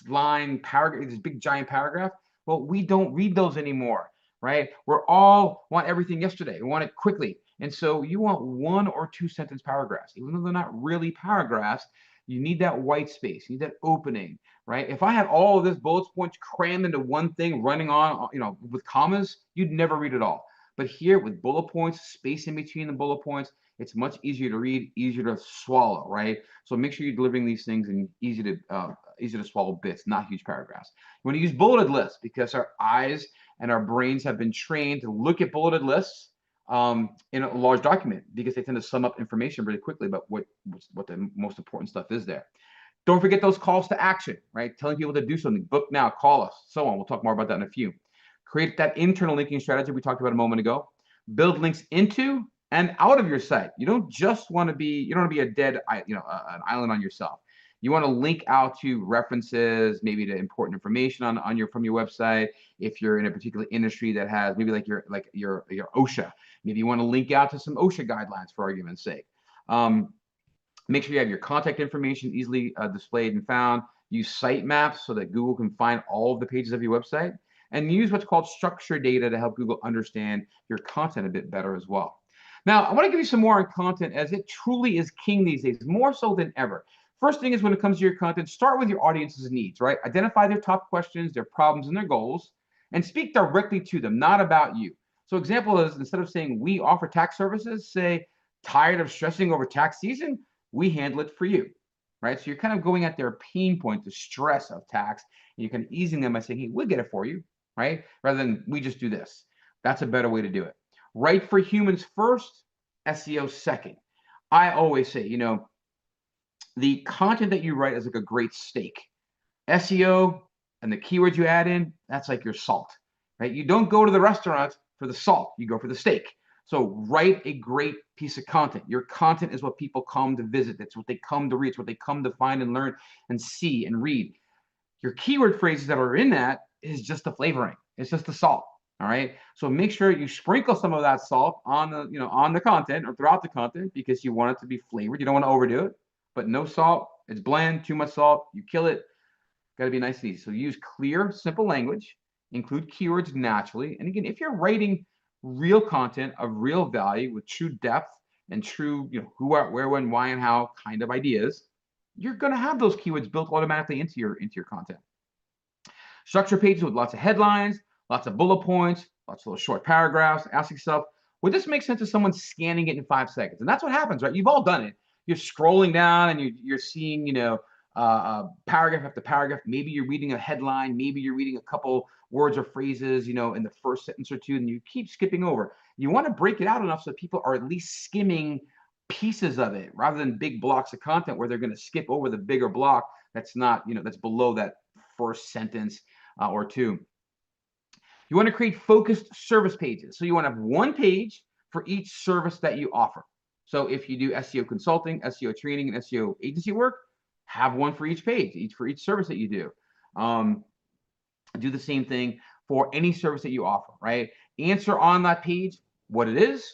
line paragraph, this big giant paragraph, well, we don't read those anymore, right? We're all want everything yesterday. We want it quickly. And so you want 1 or 2 sentence paragraphs, even though they're not really paragraphs. You need that white space. You need that opening, right? If I had all of this bullet points crammed into one thing running on, with commas, you'd never read it all. But here with bullet points, space in between the bullet points, it's much easier to read, easier to swallow, right? So make sure you're delivering these things in easy to swallow bits, not huge paragraphs. You want to use bulleted lists because our eyes and our brains have been trained to look at bulleted lists in a large document because they tend to sum up information really quickly about what the most important stuff is there. Don't forget those calls to action, right? Telling people to do something, book now, call us, so on. We'll talk more about that in a few. Create that internal linking strategy we talked about a moment ago. Build links into and out of your site. You don't want to be a dead, an island on yourself. You want to link out to references, maybe to important information from your website. If you're in a particular industry that has maybe like your OSHA, maybe you want to link out to some OSHA guidelines for argument's sake. Make sure you have your contact information easily displayed and found. Use site maps so that Google can find all of the pages of your website, and use what's called structured data to help Google understand your content a bit better as well. Now, I want to give you some more on content, as it truly is king these days, more so than ever. First thing is, when it comes to your content, start with your audience's needs, right? Identify their top questions, their problems, and their goals, and speak directly to them, not about you. So example is, instead of saying, we offer tax services, say, tired of stressing over tax season? We handle it for you, right? So you're kind of going at their pain point, the stress of tax, and you're kind of easing them by saying, hey, we'll get it for you, right? Rather than we just do this. That's a better way to do it. Write for humans first, SEO second. I always say, the content that you write is like a great steak. SEO and the keywords you add in, that's like your salt, right? You don't go to the restaurant for the salt, you go for the steak. So write a great piece of content. Your content is what people come to visit. It's what they come to read. It's what they come to find and learn and see and read. Your keyword phrases that are in that is just the flavoring. It's just the salt. All right. So make sure you sprinkle some of that salt on the content or throughout the content because you want it to be flavored. You don't want to overdo it, but no salt. It's bland. Too much salt, you kill it. Got to be nice and easy. So use clear, simple language, include keywords naturally. And again, if you're writing real content of real value with true depth and true, who, where, when, why, and how kind of ideas, you're going to have those keywords built automatically into your content. Structure pages with lots of headlines, lots of bullet points, lots of little short paragraphs. Ask yourself, would this make sense to someone scanning it in 5 seconds? And that's what happens, right? You've all done it. You're scrolling down and you're seeing, paragraph after paragraph. Maybe you're reading a headline. Maybe you're reading a couple words or phrases, in the first sentence or two, and you keep skipping over. You want to break it out enough so people are at least skimming pieces of it rather than big blocks of content where they're going to skip over the bigger block that's not, that's below that first sentence or two. You want to create focused service pages. So you want to have one page for each service that you offer. So if you do SEO consulting, SEO training, and SEO agency work, have one for each page, for each service that you do. Do the same thing for any service that you offer, right? Answer on that page what it is,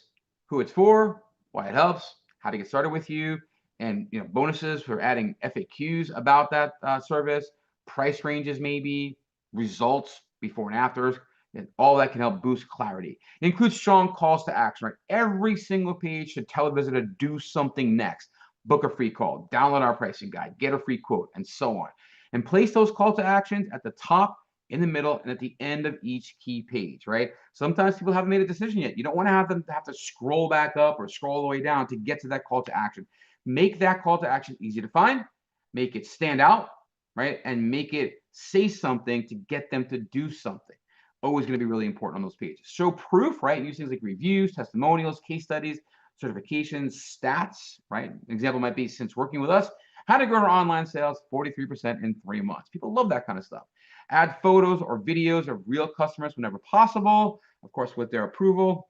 who it's for, why it helps, how to get started with you, and bonuses for adding FAQs about that service, price ranges maybe, results, before and afters, and all that can help boost clarity. It includes strong calls to action, right? Every single page should tell a visitor to do something next. Book a free call, download our pricing guide, get a free quote, and so on. And place those call to actions at the top, in the middle, and at the end of each key page, right? Sometimes people haven't made a decision yet. You don't want to have them to scroll back up or scroll all the way down to get to that call to action. Make that call to action easy to find, make it stand out, right? And make it say something to get them to do something. Always going to be really important on those pages. Show proof, right? Use things like reviews, testimonials, case studies, certifications, stats, right? An example might be, since working with us, how to grow our online sales 43% in 3 months. People love that kind of stuff. Add photos or videos of real customers whenever possible, of course, with their approval.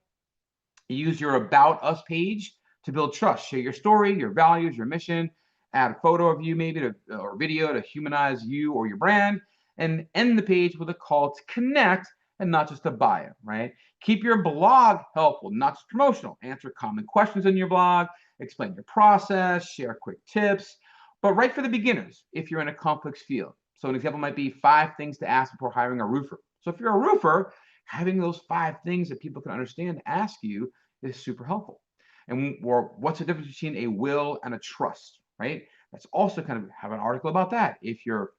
Use your About Us page to build trust. Share your story, your values, your mission. Add a photo of you maybe or video to humanize you or your brand. And end the page with a call to connect and not just a bio, right? Keep your blog helpful, not just promotional. Answer common questions in your blog, explain your process, share quick tips, but write for the beginners if you're in a complex field. So an example might be 5 things to ask before hiring a roofer. So if you're a roofer, having those 5 things that people can understand to ask you is super helpful. And what's the difference between a will and a trust, right? That's also kind of have an article about that if you're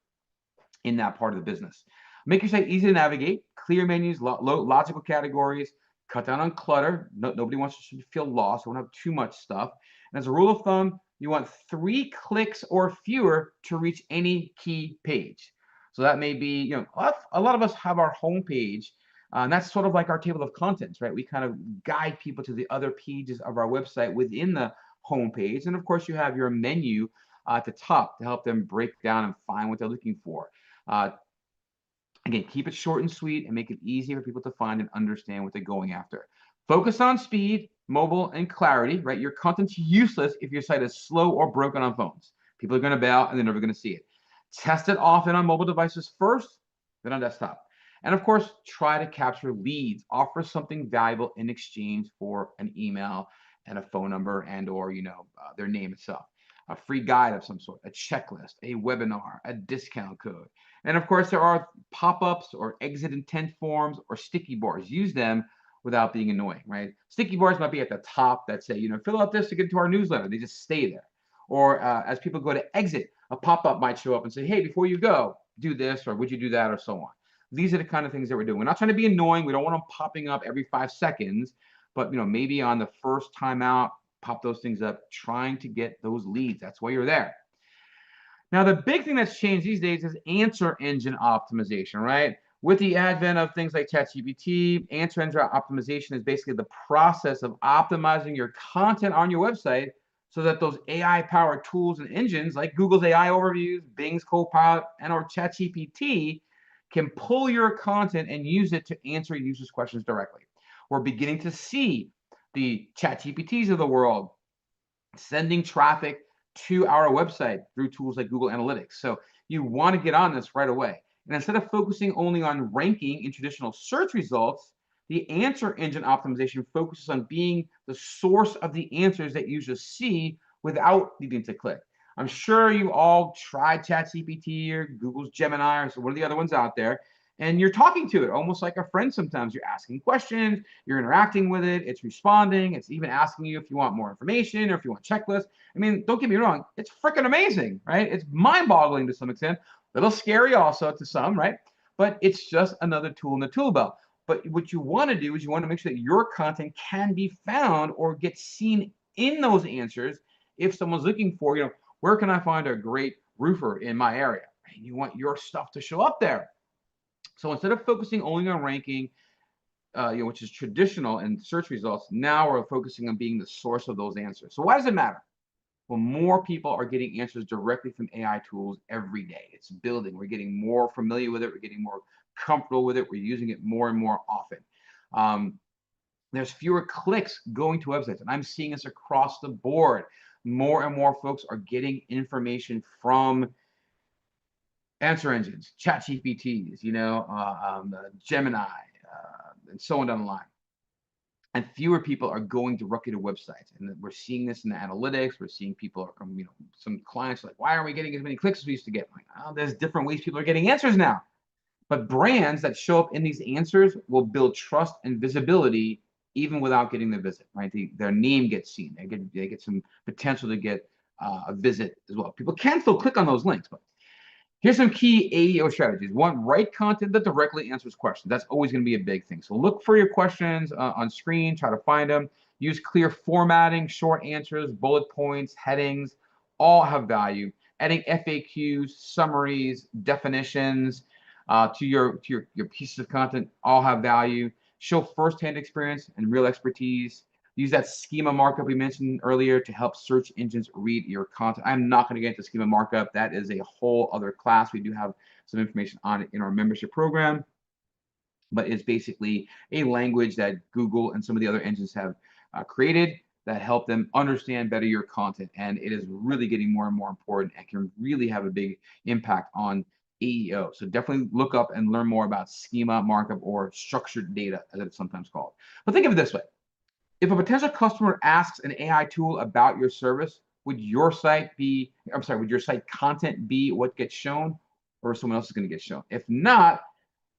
in that part of the business. Make your site easy to navigate, clear menus, logical categories, cut down on clutter. Nobody wants to feel lost. We don't have too much stuff. And as a rule of thumb, you want 3 clicks or fewer to reach any key page. So that may be, a lot of us have our home page, and that's sort of like our table of contents, right? We kind of guide people to the other pages of our website within the home page. And of course, you have your menu at the top to help them break down and find what they're looking for. Again, keep it short and sweet and make it easy for people to find and understand what they're going after. Focus on speed, mobile, and clarity, right? Your content's useless if your site is slow or broken on phones. People are going to bail and they're never going to see it. Test it often on mobile devices first, then on desktop. And of course, try to capture leads. Offer something valuable in exchange for an email and a phone number and or, their name itself. A free guide of some sort, a checklist, a webinar, a discount code. And of course, there are pop-ups or exit intent forms or sticky bars. Use them without being annoying, right? Sticky bars might be at the top that say, fill out this to get into our newsletter. They just stay there. Or as people go to exit, a pop-up might show up and say, hey, before you go, do this, or would you do that, or so on. These are the kind of things that we're doing. We're not trying to be annoying. We don't want them popping up every 5 seconds, but maybe on the first time out, pop those things up, trying to get those leads. That's why you're there. Now, the big thing that's changed these days is answer engine optimization, right? With the advent of things like ChatGPT, answer engine optimization is basically the process of optimizing your content on your website so that those AI-powered tools and engines like Google's AI overviews, Bing's Copilot, and or ChatGPT can pull your content and use it to answer users' questions directly. We're beginning to see the ChatGPTs of the world sending traffic to our website through tools like Google Analytics. So you want to get on this right away. And instead of focusing only on ranking in traditional search results, the answer engine optimization focuses on being the source of the answers that users see without needing to click. I'm sure you all tried ChatGPT or Google's Gemini or one of the other ones out there, and you're talking to it almost like a friend sometimes. You're asking questions, you're interacting with it, it's responding, it's even asking you if you want more information or if you want checklists. I mean, don't get me wrong, it's freaking amazing, right? It's mind-boggling to some extent, a little scary also to some, right? But it's just another tool in the tool belt. But what you want to do is you want to make sure that your content can be found or get seen in those answers if someone's looking for, where can I find a great roofer in my area? And you want your stuff to show up there. So instead of focusing only on ranking, which is traditional in search results, now we're focusing on being the source of those answers. So why does it matter? Well, more people are getting answers directly from AI tools every day. It's building. We're getting more familiar with it. We're getting more comfortable with it. We're using it more and more often. There's fewer clicks going to websites, and I'm seeing this across the board. More and more folks are getting information from answer engines, ChatGPTs, Gemini, and so on down the line. And fewer people are going directly to websites. And we're seeing this in the analytics. We're seeing people are coming, some clients are like, why aren't we getting as many clicks as we used to get? Like, oh, there's different ways people are getting answers now. But brands that show up in these answers will build trust and visibility even without getting the visit, right? Their name gets seen. They get some potential to get a visit as well. People can still click on those links, but here's some key AEO strategies. One, write content that directly answers questions. That's always going to be a big thing. So look for your questions on screen, try to find them. Use clear formatting, short answers, bullet points, headings, all have value. Adding FAQs, summaries, definitions to your pieces of content all have value. Show firsthand experience and real expertise. Use that schema markup we mentioned earlier to help search engines read your content. I'm not going to get into schema markup. That is a whole other class. We do have some information on it in our membership program, but it's basically a language that Google and some of the other engines have created that help them understand better your content. And it is really getting more and more important and can really have a big impact on AEO. So definitely look up and learn more about schema markup, or structured data as it's sometimes called. But think of it this way. If a potential customer asks an AI tool about your service, would your site content be what gets shown, or someone else is going to get shown? If not,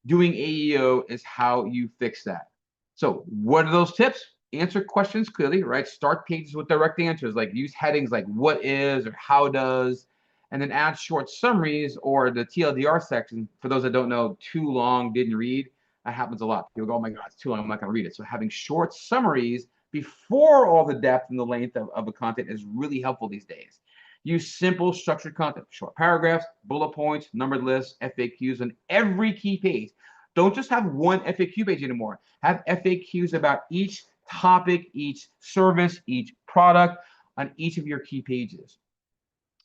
doing AEO is how you fix that. So what are those tips? Answer questions clearly, right? Start pages with direct answers, like use headings like what is or how does, and then add short summaries or the TLDR section. For those that don't know, too long, didn't read. That happens a lot. People go, oh my God, it's too long, I'm not going to read it. So having short summaries before all the depth and the length of a content is really helpful these days. Use simple structured content, short paragraphs, bullet points, numbered lists, FAQs on every key page. Don't just have one FAQ page anymore. Have FAQs about each topic, each service, each product on each of your key pages.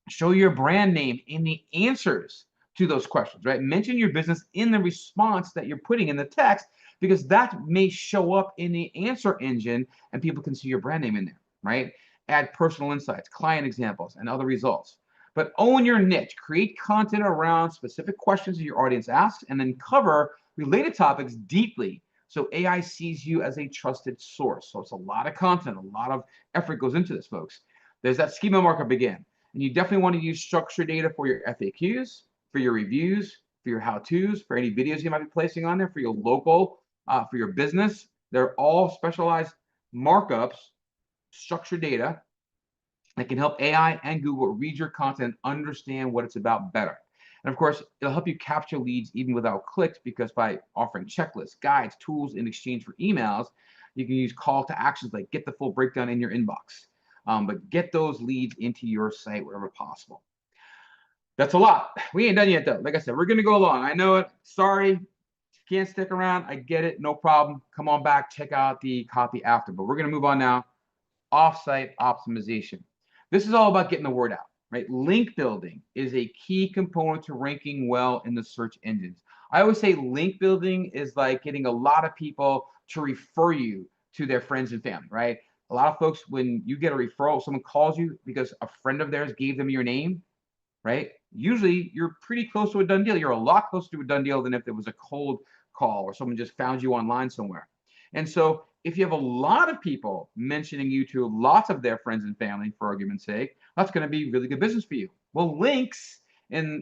Show your brand name in the answers to those questions, right? Mention your business in the response that you're putting in the text, because that may show up in the answer engine and people can see your brand name in there, right? Add personal insights, client examples, and other results. But own your niche. Create content around specific questions that your audience asks, and then cover related topics deeply so AI sees you as a trusted source. So it's a lot of content, a lot of effort goes into this, folks. There's that schema markup again. And you definitely want to use structured data for your FAQs, for your reviews, for your how-tos, for any videos you might be placing on there, for your local, for your business. They're all specialized markups, structured data that can help AI and Google read your content, understand what it's about better. And of course, it'll help you capture leads even without clicks, because by offering checklists, guides, tools in exchange for emails, you can use call to actions like get the full breakdown in your inbox. But get those leads into your site wherever possible. That's a lot. We ain't done yet, though. Like I said, we're going to go along. I know it. Sorry. Can't stick around. I get it. No problem. Come on back. Check out the copy after. But we're going to move on now. Offsite optimization. This is all about getting the word out, right? Link building is a key component to ranking well in the search engines. I always say link building is like getting a lot of people to refer you to their friends and family, right? A lot of folks, when you get a referral, someone calls you because a friend of theirs gave them your name, right? Usually you're pretty close to a done deal. You're a lot closer to a done deal than if it was a cold call or someone just found you online somewhere. And so if you have a lot of people mentioning you to lots of their friends and family, for argument's sake, that's going to be really good business for you. Well, links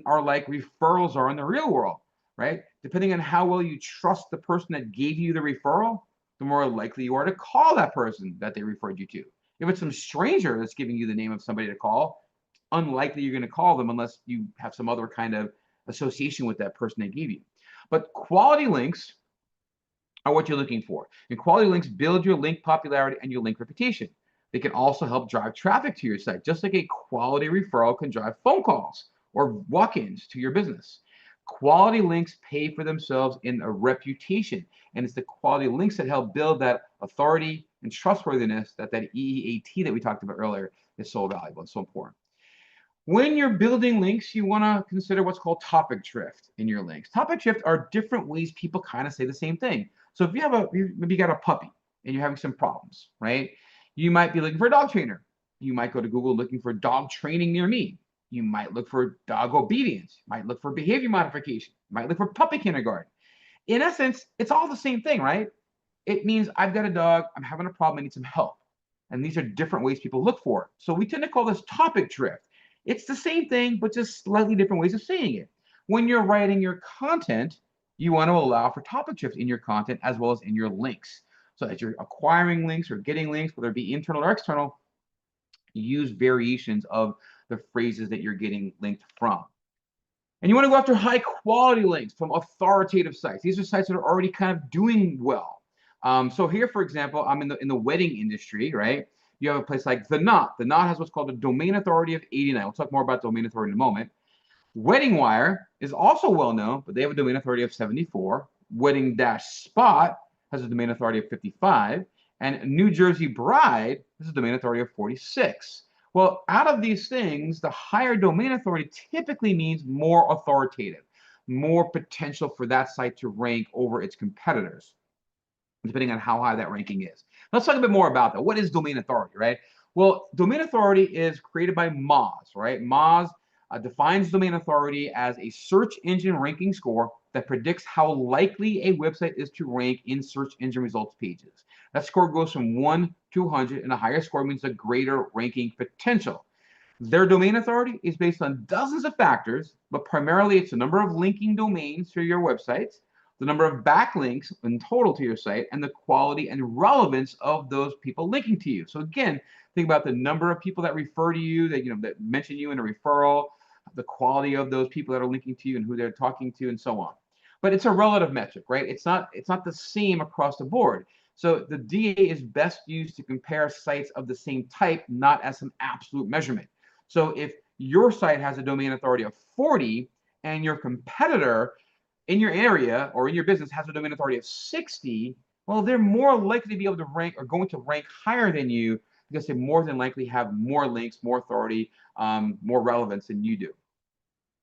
are like referrals are in the real world, right? Depending on how well you trust the person that gave you the referral, the more likely you are to call that person that they referred you to. If it's some stranger that's giving you the name of somebody to call, unlikely you're going to call them unless you have some other kind of association with that person they gave you. But quality links are what you're looking for. And quality links build your link popularity and your link reputation. They can also help drive traffic to your site, just like a quality referral can drive phone calls or walk-ins to your business. Quality links pay for themselves in a reputation, and it's the quality links that help build that authority and trustworthiness that EEAT that we talked about earlier is so valuable and so important. When you're building links, you want to consider what's called topic drift in your links. Topic drift are different ways people kind of say the same thing. So if you have maybe you got a puppy and you're having some problems, right? You might be looking for a dog trainer. You might go to Google looking for dog training near me. You might look for dog obedience. You might look for behavior modification. You might look for puppy kindergarten. In essence, it's all the same thing, right? It means I've got a dog, I'm having a problem, I need some help. And these are different ways people look for it. So we tend to call this topic drift. It's the same thing, but just slightly different ways of saying it. When you're writing your content, you want to allow for topic drift in your content as well as in your links. So as you're acquiring links or getting links, whether it be internal or external, use variations of the phrases that you're getting linked from. And you want to go after high quality links from authoritative sites. These are sites that are already kind of doing well. So here, for example, I'm in the wedding industry, right? You have a place like The Knot. The Knot has what's called a domain authority of 89. We'll talk more about domain authority in a moment. Wedding Wire is also well known, but they have a domain authority of 74. Wedding-Spot has a domain authority of 55. And New Jersey Bride has a domain authority of 46. Well, out of these things, the higher domain authority typically means more authoritative, more potential for that site to rank over its competitors, depending on how high that ranking is. Let's talk a bit more about that. What is domain authority, right? Well, domain authority is created by Moz, right? Moz defines domain authority as a search engine ranking score that predicts how likely a website is to rank in search engine results pages. That score goes from 1 to 100, and a higher score means a greater ranking potential. Their domain authority is based on dozens of factors, but primarily it's the number of linking domains to your websites, the number of backlinks in total to your site, and the quality and relevance of those people linking to you. So again, think about the number of people that refer to you, that mention you in a referral, the quality of those people that are linking to you and who they're talking to, and so on. But it's a relative metric, right? It's not the same across the board. So the DA is best used to compare sites of the same type, not as an absolute measurement. So if your site has a domain authority of 40 and your competitor in your area or in your business has a domain authority of 60, well, they're more likely to be able to rank or going to rank higher than you because they more than likely have more links, more authority, more relevance than you do.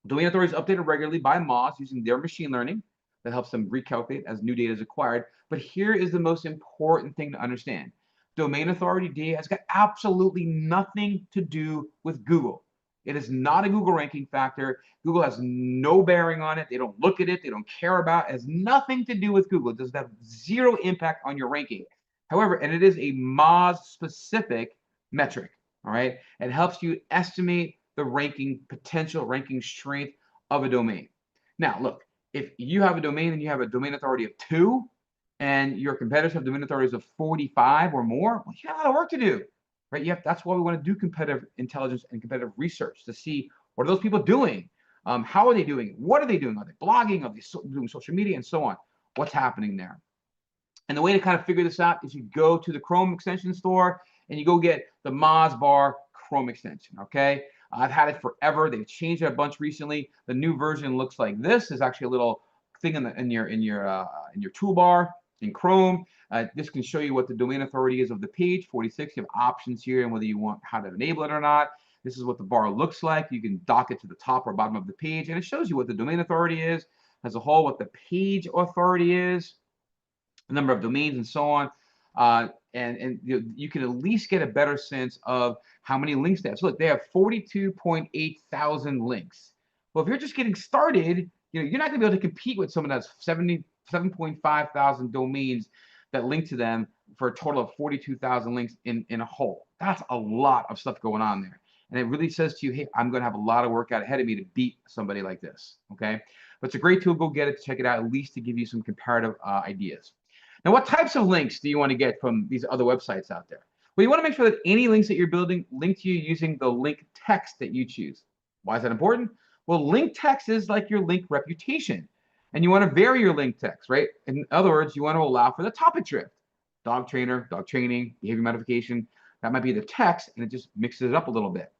Domain authority is updated regularly by Moz using their machine learning that helps them recalculate as new data is acquired. But here is the most important thing to understand. Domain authority data has got absolutely nothing to do with Google. It is not a Google ranking factor. Google has no bearing on it. They don't look at it. They don't care about it. It has nothing to do with Google. It does have zero impact on your ranking. However, and it is a Moz-specific metric, all right? It helps you estimate the ranking potential, ranking strength of a domain. Now, look, if you have a domain and you have a domain authority of 2 and your competitors have domain authorities of 45 or more, well, you have a lot of work to do, right? That's why we want to do competitive intelligence and competitive research to see what are those people doing? How are they doing it? What are they doing? Are they blogging? Are they doing social media and so on? What's happening there? And the way to kind of figure this out is you go to the Chrome extension store and you go get the Mozbar Chrome extension, okay? I've had it forever. They've changed it a bunch recently. The new version looks like this. There's actually a little thing in your toolbar in Chrome. This can show you what the domain authority is of the page. 46, you have options here and whether you want how to enable it or not. This is what the bar looks like. You can dock it to the top or bottom of the page, and it shows you what the domain authority is as a whole, what the page authority is, the number of domains, and so on. And you can at least get a better sense of how many links they have. So look, they have 42.8 thousand links. Well, if you're just getting started, you're not going to be able to compete with someone that's 77.5 thousand domains that link to them for a total of 42,000 links in a whole. That's a lot of stuff going on there. And it really says to you, hey, I'm going to have a lot of work out ahead of me to beat somebody like this, okay? But it's a great tool. Go get it, check it out, at least to give you some comparative ideas. Now, what types of links do you want to get from these other websites out there? Well, you want to make sure that any links that you're building link to you using the link text that you choose. Why is that important? Well, link text is like your link reputation. And you want to vary your link text, right? In other words, you want to allow for the topic drift. Dog trainer, dog training, behavior modification. That might be the text, and it just mixes it up a little bit.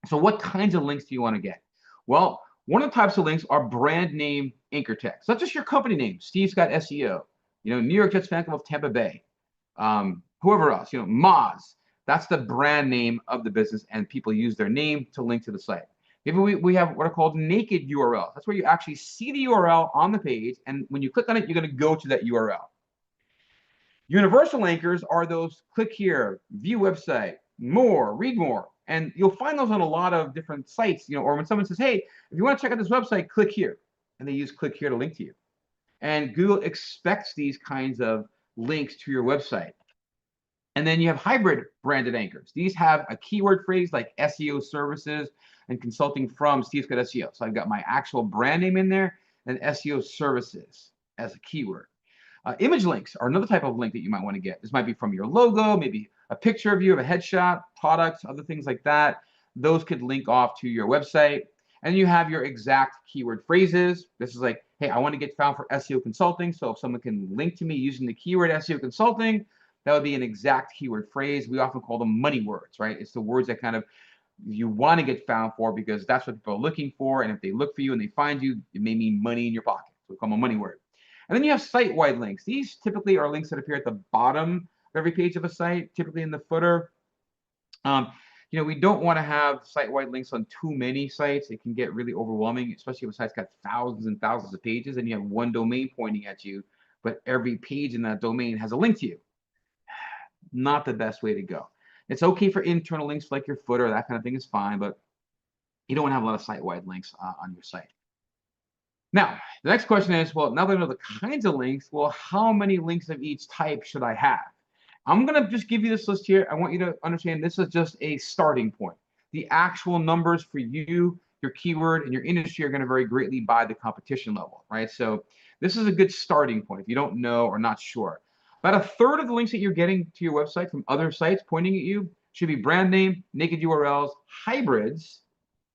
So what kinds of links do you want to get? Well, one of the types of links are brand name anchor text. Not just your company name, Steve Scott SEO, New York Jets fan club of Tampa Bay, whoever else, Moz. That's the brand name of the business, and people use their name to link to the site. Maybe we have what are called naked URLs. That's where you actually see the URL on the page, and when you click on it, you're going to go to that URL. Universal anchors are those click here, view website, more, read more. And you'll find those on a lot of different sites, or when someone says, hey, if you want to check out this website, click here. And they use click here to link to you. And Google expects these kinds of links to your website. And then you have hybrid branded anchors. These have a keyword phrase like SEO services and consulting from Steve Scott SEO. So I've got my actual brand name in there and SEO services as a keyword. Image links are another type of link that you might want to get. This might be from your logo, maybe a picture of you of a headshot, products, other things like that. Those could link off to your website. And you have your exact keyword phrases. This is like, hey, I want to get found for SEO consulting. So if someone can link to me using the keyword SEO consulting, that would be an exact keyword phrase. We often call them money words, right? It's the words that kind of you want to get found for because that's what people are looking for. And if they look for you and they find you, it may mean money in your pocket. So we call them a money word. And then you have site-wide links. These typically are links that appear at the bottom of every page of a site, typically in the footer. We don't want to have site-wide links on too many sites. It can get really overwhelming, especially if a site's got thousands and thousands of pages and you have one domain pointing at you, but every page in that domain has a link to you. Not the best way to go. It's okay for internal links like your footer, that kind of thing is fine, but you don't want to have a lot of site-wide links on your site. Now, the next question is, well, now that I know the kinds of links, well, how many links of each type should I have? I'm going to just give you this list here. I want you to understand this is just a starting point. The actual numbers for you, your keyword, and your industry are going to vary greatly by the competition level, right? So this is a good starting point if you don't know or not sure. About a third of the links that you're getting to your website from other sites pointing at you should be brand name, naked URLs, hybrids,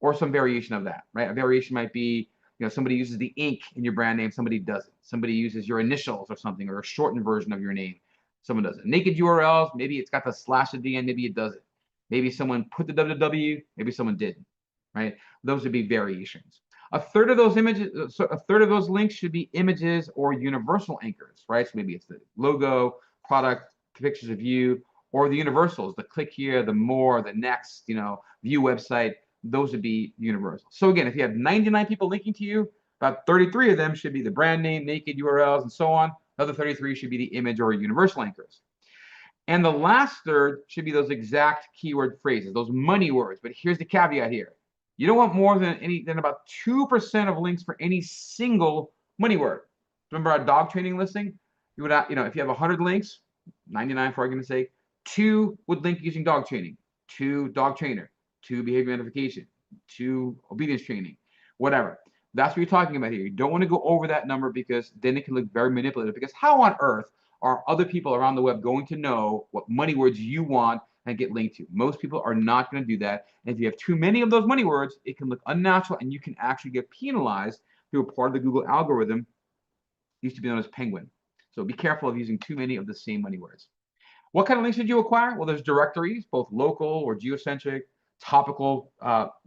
or some variation of that, right? A variation might be, somebody uses the ink in your brand name, somebody doesn't. Somebody uses your initials or something, or a shortened version of your name. Someone doesn't. Naked URLs, maybe it's got the slash at the end, maybe it doesn't. Maybe someone put the www, maybe someone didn't, right? Those would be variations. A third of those images, so a third of those links should be images or universal anchors, right? So maybe it's the logo, product, pictures of you, or the universals, the click here, the more, the next, view website. Those would be universal. So again, if you have 99 people linking to you, about 33 of them should be the brand name, naked URLs, and so on. Another 33 should be the image or universal anchors. And the last third should be those exact keyword phrases, those money words. But here's the caveat here. You don't want more than about 2% of links for any single money word. Remember our dog training listing? You would, if you have 100 links, 99 for argument's sake, 2 would link using dog training, 2 dog trainer, 2 behavior modification, 2 obedience training, whatever. That's what you're talking about here. You don't want to go over that number because then it can look very manipulative. Because how on earth are other people around the web going to know what money words you want and get linked to? Most people are not going to do that. And if you have too many of those money words, it can look unnatural and you can actually get penalized through a part of the Google algorithm. It used to be known as Penguin. So be careful of using too many of the same money words. What kind of links should you acquire? Well, there's directories, both local or geocentric, topical,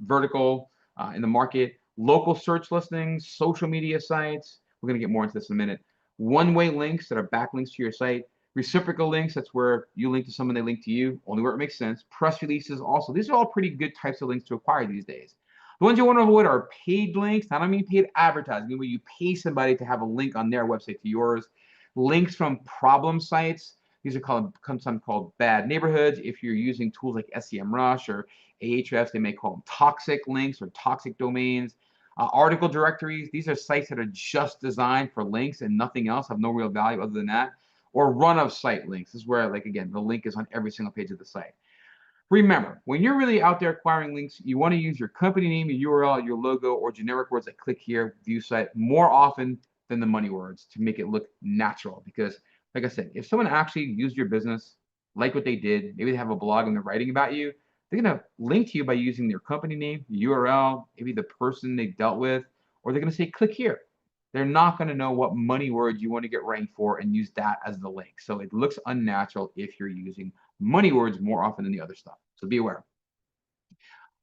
vertical in the market, local search listings, social media sites. We're going to get more into this in a minute. One-way links that are backlinks to your site, Reciprocal links, that's where you link to someone, they link to you, only where it makes sense. Press releases also. These are all pretty good types of links to acquire these days. The ones you want to avoid are paid links. I don't mean paid advertising, I mean where you pay somebody to have a link on their website to yours. Links from problem sites. These are sometimes called bad neighborhoods. If you're using tools like SEMrush or Ahrefs, they may call them toxic links or toxic domains. Article directories, these are sites that are just designed for links and nothing else, have no real value other than that. Or run of site links. This is where, like, again, the link is on every single page of the site. Remember, when you're really out there acquiring links, you want to use your company name, your URL, your logo, or generic words like click here, view site more often than the money words to make it look natural. Because, like I said, if someone actually used your business, like what they did, maybe they have a blog and they're writing about you, they're going to link to you by using their company name, URL, maybe the person they dealt with, or they're going to say click here. They're not going to know what money words you want to get ranked for and use that as the link. So it looks unnatural if you're using money words more often than the other stuff. So be aware.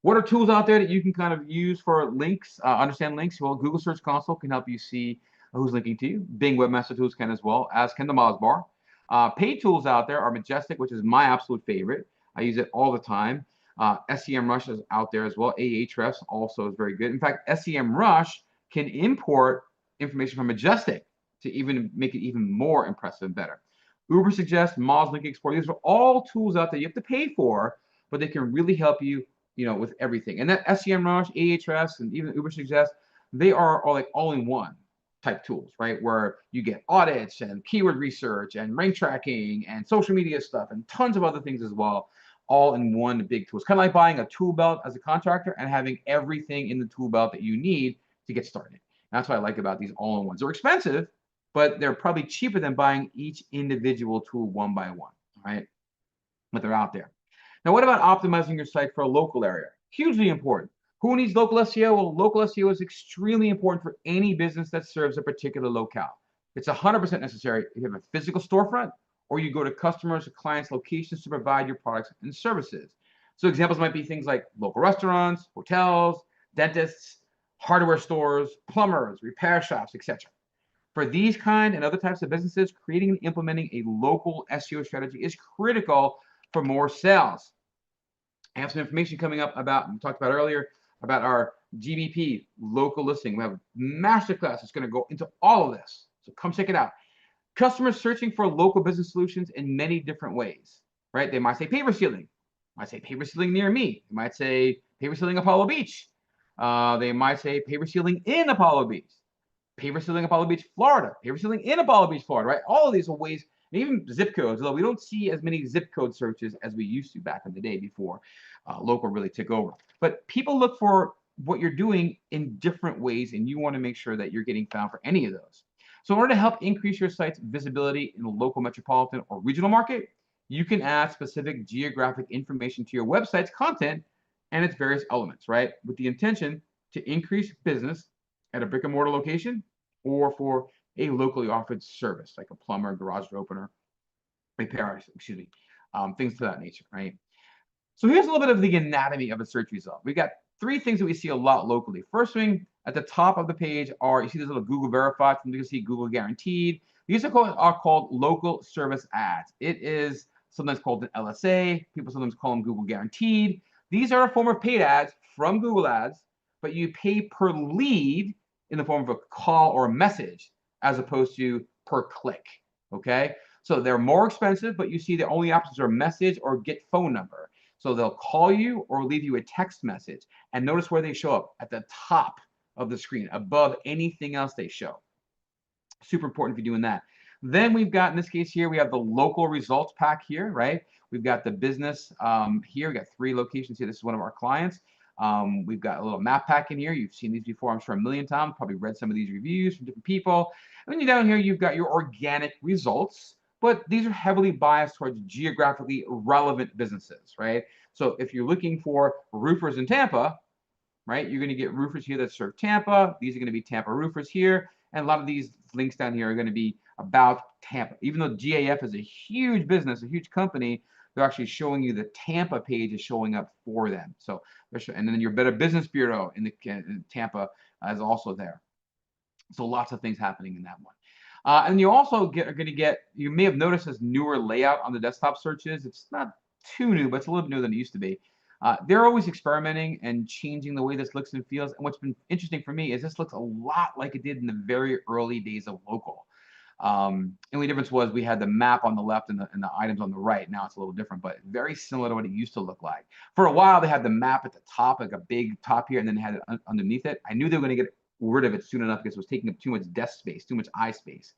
What are tools out there that you can kind of use for links, understand links? Well, Google Search Console can help you see who's linking to you. Bing Webmaster Tools can as well, as can the Mozbar. Paid tools out there are Majestic, which is my absolute favorite. I use it all the time. SEMrush is out there as well. Ahrefs also is very good. In fact, SEMrush can import information from Majestic to even make it even more impressive and better. Ubersuggest, Moz Link Explorer, these are all tools out there you have to pay for, but they can really help you, with everything. And that SEMrush, Ahrefs, and even Ubersuggest, they are all like all-in-one type tools, right? Where you get audits and keyword research and rank tracking and social media stuff and tons of other things as well, all in one big tool. It's kind of like buying a tool belt as a contractor and having everything in the tool belt that you need to get started. That's what I like about these all-in-ones. They're expensive, but they're probably cheaper than buying each individual tool one by one, right? But they're out there. Now, what about optimizing your site for a local area? Hugely important. Who needs local SEO? Well, local SEO is extremely important for any business that serves a particular locale. It's 100% necessary if you have a physical storefront or you go to customers or clients' locations to provide your products and services. So examples might be things like local restaurants, hotels, dentists, hardware stores, plumbers, repair shops, etc. For these kind and other types of businesses, creating and implementing a local SEO strategy is critical for more sales. I have some information coming up about, we talked about earlier, about our GBP local listing. We have a masterclass that's going to go into all of this. So come check it out. Customers searching for local business solutions in many different ways, right? They might say paper sealing. Might say paper sealing near me. They might say paper sealing Apollo Beach. They might say paper sealing in Apollo Beach. Paper sealing Apollo Beach, Florida. Paper sealing in Apollo Beach, Florida, right? All of these are ways, and even zip codes, although we don't see as many zip code searches as we used to back in the day before local really took over. But people look for what you're doing in different ways, and you want to make sure that you're getting found for any of those. So in order to help increase your site's visibility in the local metropolitan or regional market, you can add specific geographic information to your website's content and its various elements, right? With the intention to increase business at a brick and mortar location or for a locally offered service like a plumber, garage door opener, repair, things to that nature, right? So here's a little bit of the anatomy of a search result. We've got three things that we see a lot locally. First thing at the top of the page are, you see this little Google verified, you can see Google guaranteed. These are called local service ads. It is sometimes called an LSA. People sometimes call them Google guaranteed. These are a form of paid ads from Google Ads, but you pay per lead in the form of a call or a message as opposed to per click, okay? So they're more expensive, but you see the only options are message or get phone number. So they'll call you or leave you a text message. And notice where they show up, at the top of the screen, above anything else they show. Super important if you're doing that. Then we've got, in this case here, we have the local results pack here, right? We've got the business here. We've got 3 locations here. This is one of our clients. We've got a little map pack in here. You've seen these before, I'm sure, a million times. Probably read some of these reviews from different people. And then you're down here, you've got your organic results, but these are heavily biased towards geographically relevant businesses, right? So if you're looking for roofers in Tampa, right, you're going to get roofers here that serve Tampa. These are going to be Tampa roofers here. And a lot of these links down here are going to be about Tampa. Even though GAF is a huge business, a huge company, they're actually showing you the Tampa page is showing up for them. So, and then your Better Business Bureau in Tampa is also there. So lots of things happening in that one. And you also are going to get, you may have noticed this newer layout on the desktop searches. It's not too new, but it's a little bit newer than it used to be. They're always experimenting and changing the way this looks and feels. And what's been interesting for me is this looks a lot like it did in the very early days of local. The only difference was we had the map on the left and the items on the right. Now it's a little different, but very similar to what it used to look like. For a while, they had the map at the top, like a big top here, and then they had it underneath it. I knew they were going to get rid of it soon enough because it was taking up too much desk space, too much eye space.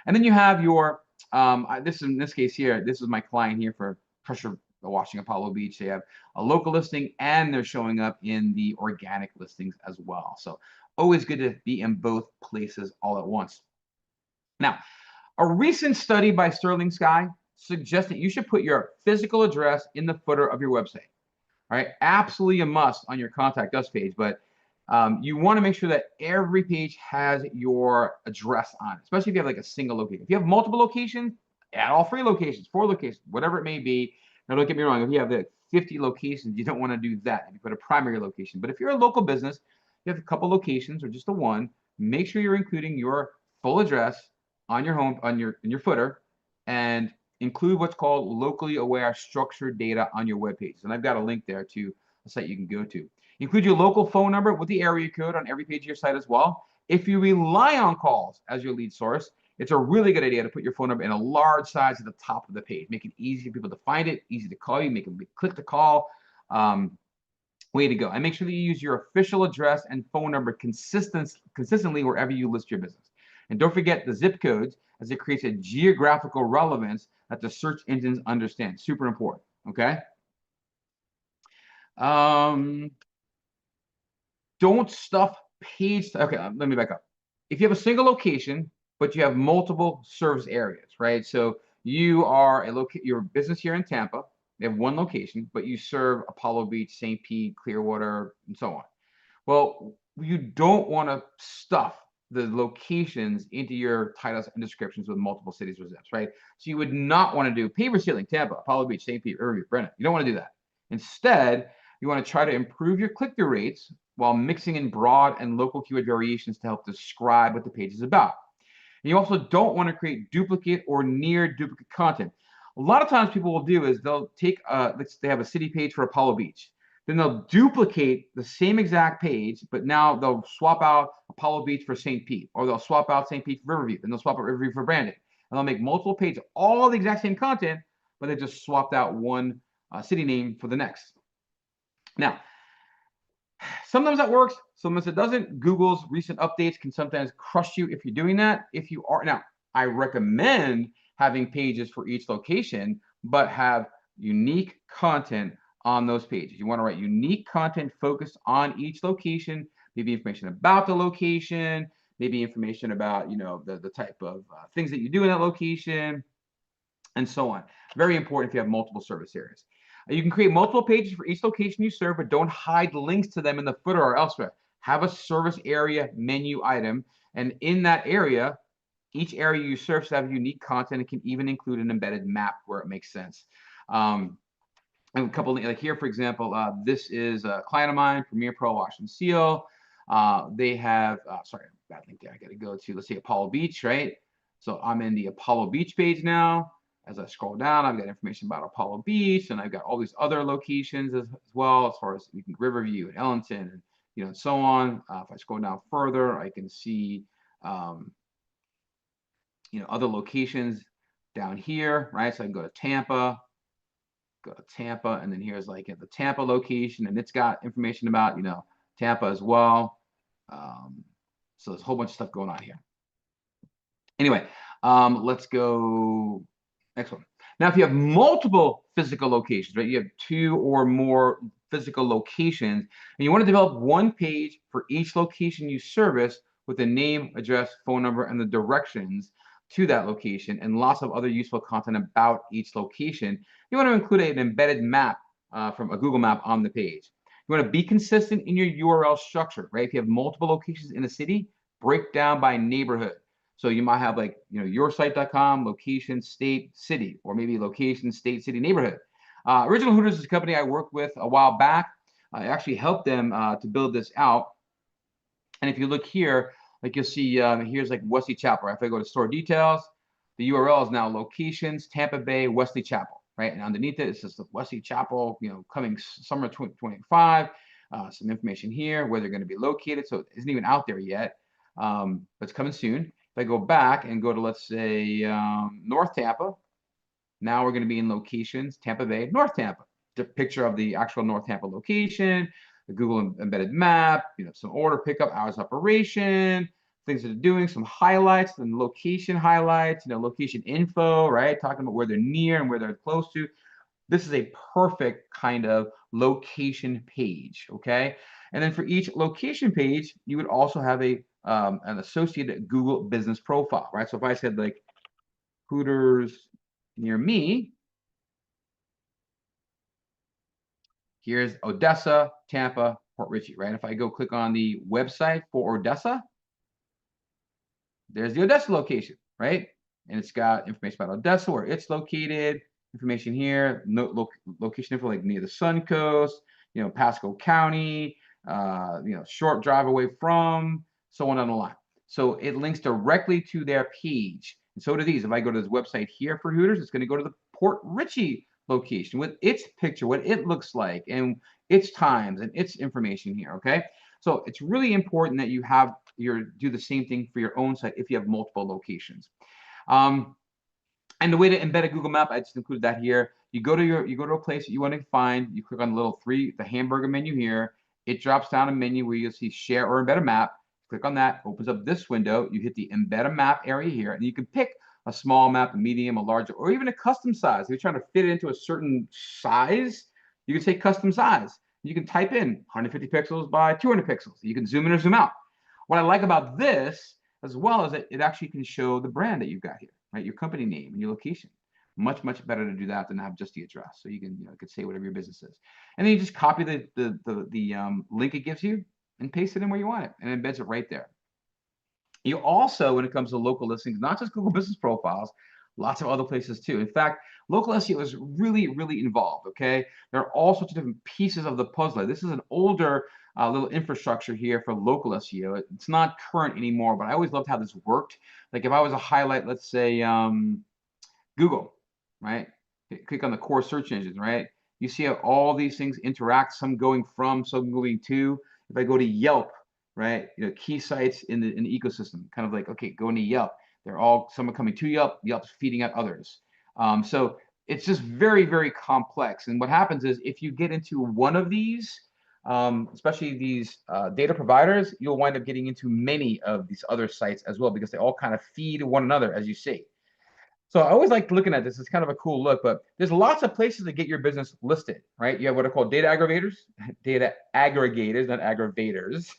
And then you have your, in this case here, this is my client here for pressure washing Apollo Beach. They have a local listing and they're showing up in the organic listings as well. So always good to be in both places all at once. Now, a recent study by Sterling Sky suggests that you should put your physical address in the footer of your website. All right, absolutely a must on your Contact Us page, but you want to make sure that every page has your address on it, especially if you have like a single location. If you have multiple locations, add all 3 locations, 4 locations, whatever it may be. Now, don't get me wrong, if you have like 50 locations, you don't want to do that. If you put a primary location, but if you're a local business, you have a couple locations or just the one, make sure you're including your full address on your home, in your footer, and include what's called locally aware structured data on your web pages. And I've got a link there to a site you can go to. Include your local phone number with the area code on every page of your site as well. If you rely on calls as your lead source, it's a really good idea to put your phone number in a large size at the top of the page. Make it easy for people to find it, easy to call you, make them click the call. Way to go. And make sure that you use your official address and phone number consistently wherever you list your business. And don't forget the zip codes, as it creates a geographical relevance that the search engines understand. Super important, okay? Don't stuff page. Okay, let me back up. If you have a single location, but you have multiple service areas, right? So you are your business here in Tampa. You have one location, but you serve Apollo Beach, St. Pete, Clearwater, and so on. Well, you don't want to stuff the locations into your titles and descriptions with multiple cities or zips, right? So you would not want to do paper ceiling, Tampa, Apollo Beach, St. Pete, Riverview, Brennan. You don't want to do that. Instead, you want to try to improve your click-through rates while mixing in broad and local keyword variations to help describe what the page is about. And you also don't want to create duplicate or near duplicate content. A lot of times people will do is they'll take, they have a city page for Apollo Beach. Then they'll duplicate the same exact page, but now they'll swap out Apollo Beach for St. Pete, or they'll swap out St. Pete for Riverview, then they'll swap out Riverview for Brandon. And they'll make multiple pages, all the exact same content, but they just swapped out one city name for the next. Now, sometimes that works, sometimes it doesn't. Google's recent updates can sometimes crush you if you're doing that. If you are, now, I recommend having pages for each location, but have unique content on those pages. You want to write unique content focused on each location, maybe information about the location, maybe information about, the type of things that you do in that location, and so on. Very important if you have multiple service areas. You can create multiple pages for each location you serve, but don't hide links to them in the footer or elsewhere. Have a service area menu item, and in that area, each area you serve should have unique content. It can even include an embedded map where it makes sense. And a couple, like here, for example, this is a client of mine, Premier Pro Wash and Seal. They have, sorry, bad link there. I got to go to, let's say, Apollo Beach, right? So I'm in the Apollo Beach page now. As I scroll down, I've got information about Apollo Beach, and I've got all these other locations as well, as far as you can Riverview and Ellington, and so on. If I scroll down further, I can see, other locations down here, right? So I can go to Tampa, and then here's like at the Tampa location, and it's got information about Tampa as well. So there's a whole bunch of stuff going on here. Anyway, let's go next one. Now, if you have multiple physical locations, right, you have 2 or more physical locations, and you want to develop one page for each location you service with the name, address, phone number, and the directions to that location, and lots of other useful content about each location, you want to include an embedded map from a Google map on the page. You want to be consistent in your URL structure, right? If you have multiple locations in a city, break down by neighborhood. So you might have like, yoursite.com, location, state, city, or maybe location, state, city, neighborhood. Original Hooters is a company I worked with a while back. I actually helped them to build this out. And if you look here, Like you'll see here's like Wesley Chapel. Right? If I go to store details, the URL is now locations, Tampa Bay, Wesley Chapel, right? And underneath it says the Wesley Chapel, coming summer 2025. Some information here where they're going to be located. So it isn't even out there yet, but it's coming soon. If I go back and go to, let's say, North Tampa, now we're going to be in locations, Tampa Bay, North Tampa. The picture of the actual North Tampa location, the Google embedded map, some order pickup, hours of operation, things that they're doing, some highlights, and location highlights, location info, right? Talking about where they're near and where they're close to. This is a perfect kind of location page, okay? And then for each location page, you would also have an associated Google business profile, right? So if I said like Hooters near me, here's Odessa, Tampa, Port Richey, right? If I go click on the website for Odessa, there's the Odessa location, right? And it's got information about Odessa, where it's located, information here, location info like near the Suncoast, Pasco County, short drive away from, so on and the line. So it links directly to their page. And so do these. If I go to this website here for Hooters, it's going to go to the Port Richey location with its picture, what it looks like, and its times and its information here, okay? So it's really important that you do the same thing for your own site if you have multiple locations. And the way to embed a Google Map, I just included that here. You go to a place that you want to find. You click on the hamburger menu here. It drops down a menu where you'll see Share or Embed a Map. Click on that. Opens up this window. You hit the Embed a Map area here, and you can pick a small map, a medium, a larger, or even a custom size. If you're trying to fit it into a certain size, you can say custom size. You can type in 150 pixels by 200 pixels. You can zoom in or zoom out. What I like about this, as well, is that it actually can show the brand that you've got here. Right, your company name and your location. Much better to do that than have just the address. So you can could say whatever your business is, and then you just copy the link it gives you and paste it in where you want it, and it embeds it right there. You also, when it comes to local listings, not just Google Business Profiles, lots of other places too. In fact, local SEO is really involved. Okay, there are all sorts of different pieces of the puzzle. This is an older little infrastructure here for local SEO. It's not current anymore, but I always loved how this worked. Like if I was to highlight, let's say Google, right? Click on the core search engines, right? You see how all these things interact, some going from, some going to. If I go to Yelp, right? Key sites in the ecosystem, kind of like, okay, go into Yelp. Some are coming to Yelp, Yelp's feeding out others. So it's just very complex. And what happens is if you get into one of these, especially these data providers, you'll wind up getting into many of these other sites as well, because they all kind of feed one another, as you see. So I always like looking at this. It's kind of a cool look, but there's lots of places to get your business listed, right? You have what are called data aggregators, not aggravators,